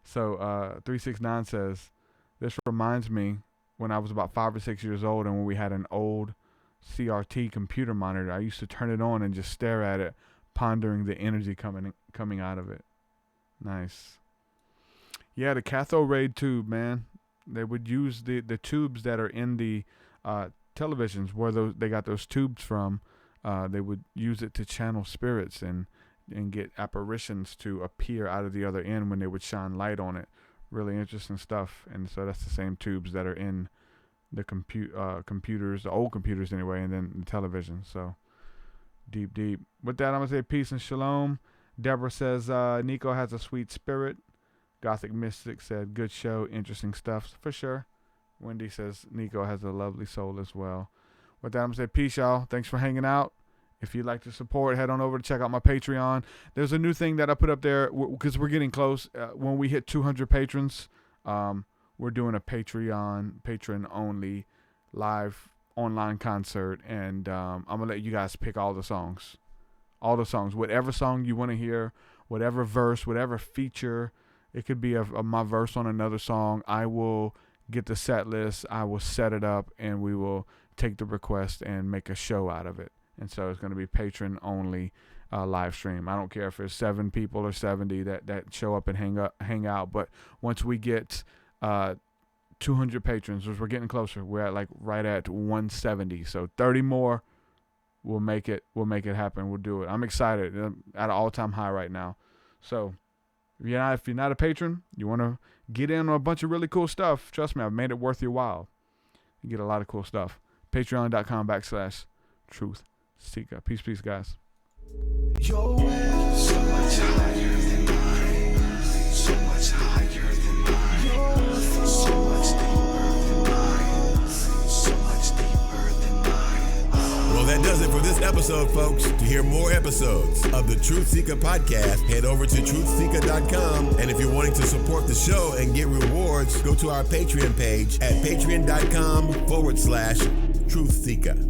So 369 says, this reminds me when I was about 5 or 6 years old, and when we had an old CRT computer monitor, I used to turn it on and just stare at it, pondering the energy coming out of it. Nice. Yeah, the cathode ray tube, man. They would use the tubes that are in the televisions, where they got those tubes from. They would use it to channel spirits and get apparitions to appear out of the other end when they would shine light on it. Really interesting stuff. And so that's the same tubes that are in the computers, the old computers anyway, and then the television. So deep. With that, I'm going to say peace and shalom. Deborah says, Nico has a sweet spirit. Gothic Mystic said, good show, interesting stuff. For sure. Wendy says, Nico has a lovely soul as well. With that, I'm going to say peace, y'all. Thanks for hanging out. If you'd like to support, head on over to check out my Patreon. There's a new thing that I put up there because we're getting close. When we hit 200 patrons, we're doing a patron-only live online concert. And I'm going to let you guys pick all the songs. Whatever song you want to hear, whatever verse, whatever feature. It could be my verse on another song. I will get the set list. I will set it up, and we will take the request and make a show out of it. And so it's going to be patron-only live stream. I don't care if it's 7 people or 70 that show up and hang out. But once we get 200 patrons, which we're getting closer, we're at right at 170. So 30 more, we'll make it happen. We'll do it. I'm excited. I'm at an all-time high right now. So if you're not a patron, you want to get in on a bunch of really cool stuff. Trust me, I've made it worth your while. You get a lot of cool stuff. Patreon.com/TruthSeekah. Peace, guys. Your way so much higher than mine, so much higher than mine, so much deeper than mine, so much deeper than mine. Well, that does it for this episode, folks. To hear more episodes of the TruthSeekah podcast, head over to TruthSeekah.com. And if you're wanting to support the show and get rewards, go to our Patreon page at patreon.com/TruthSeekah.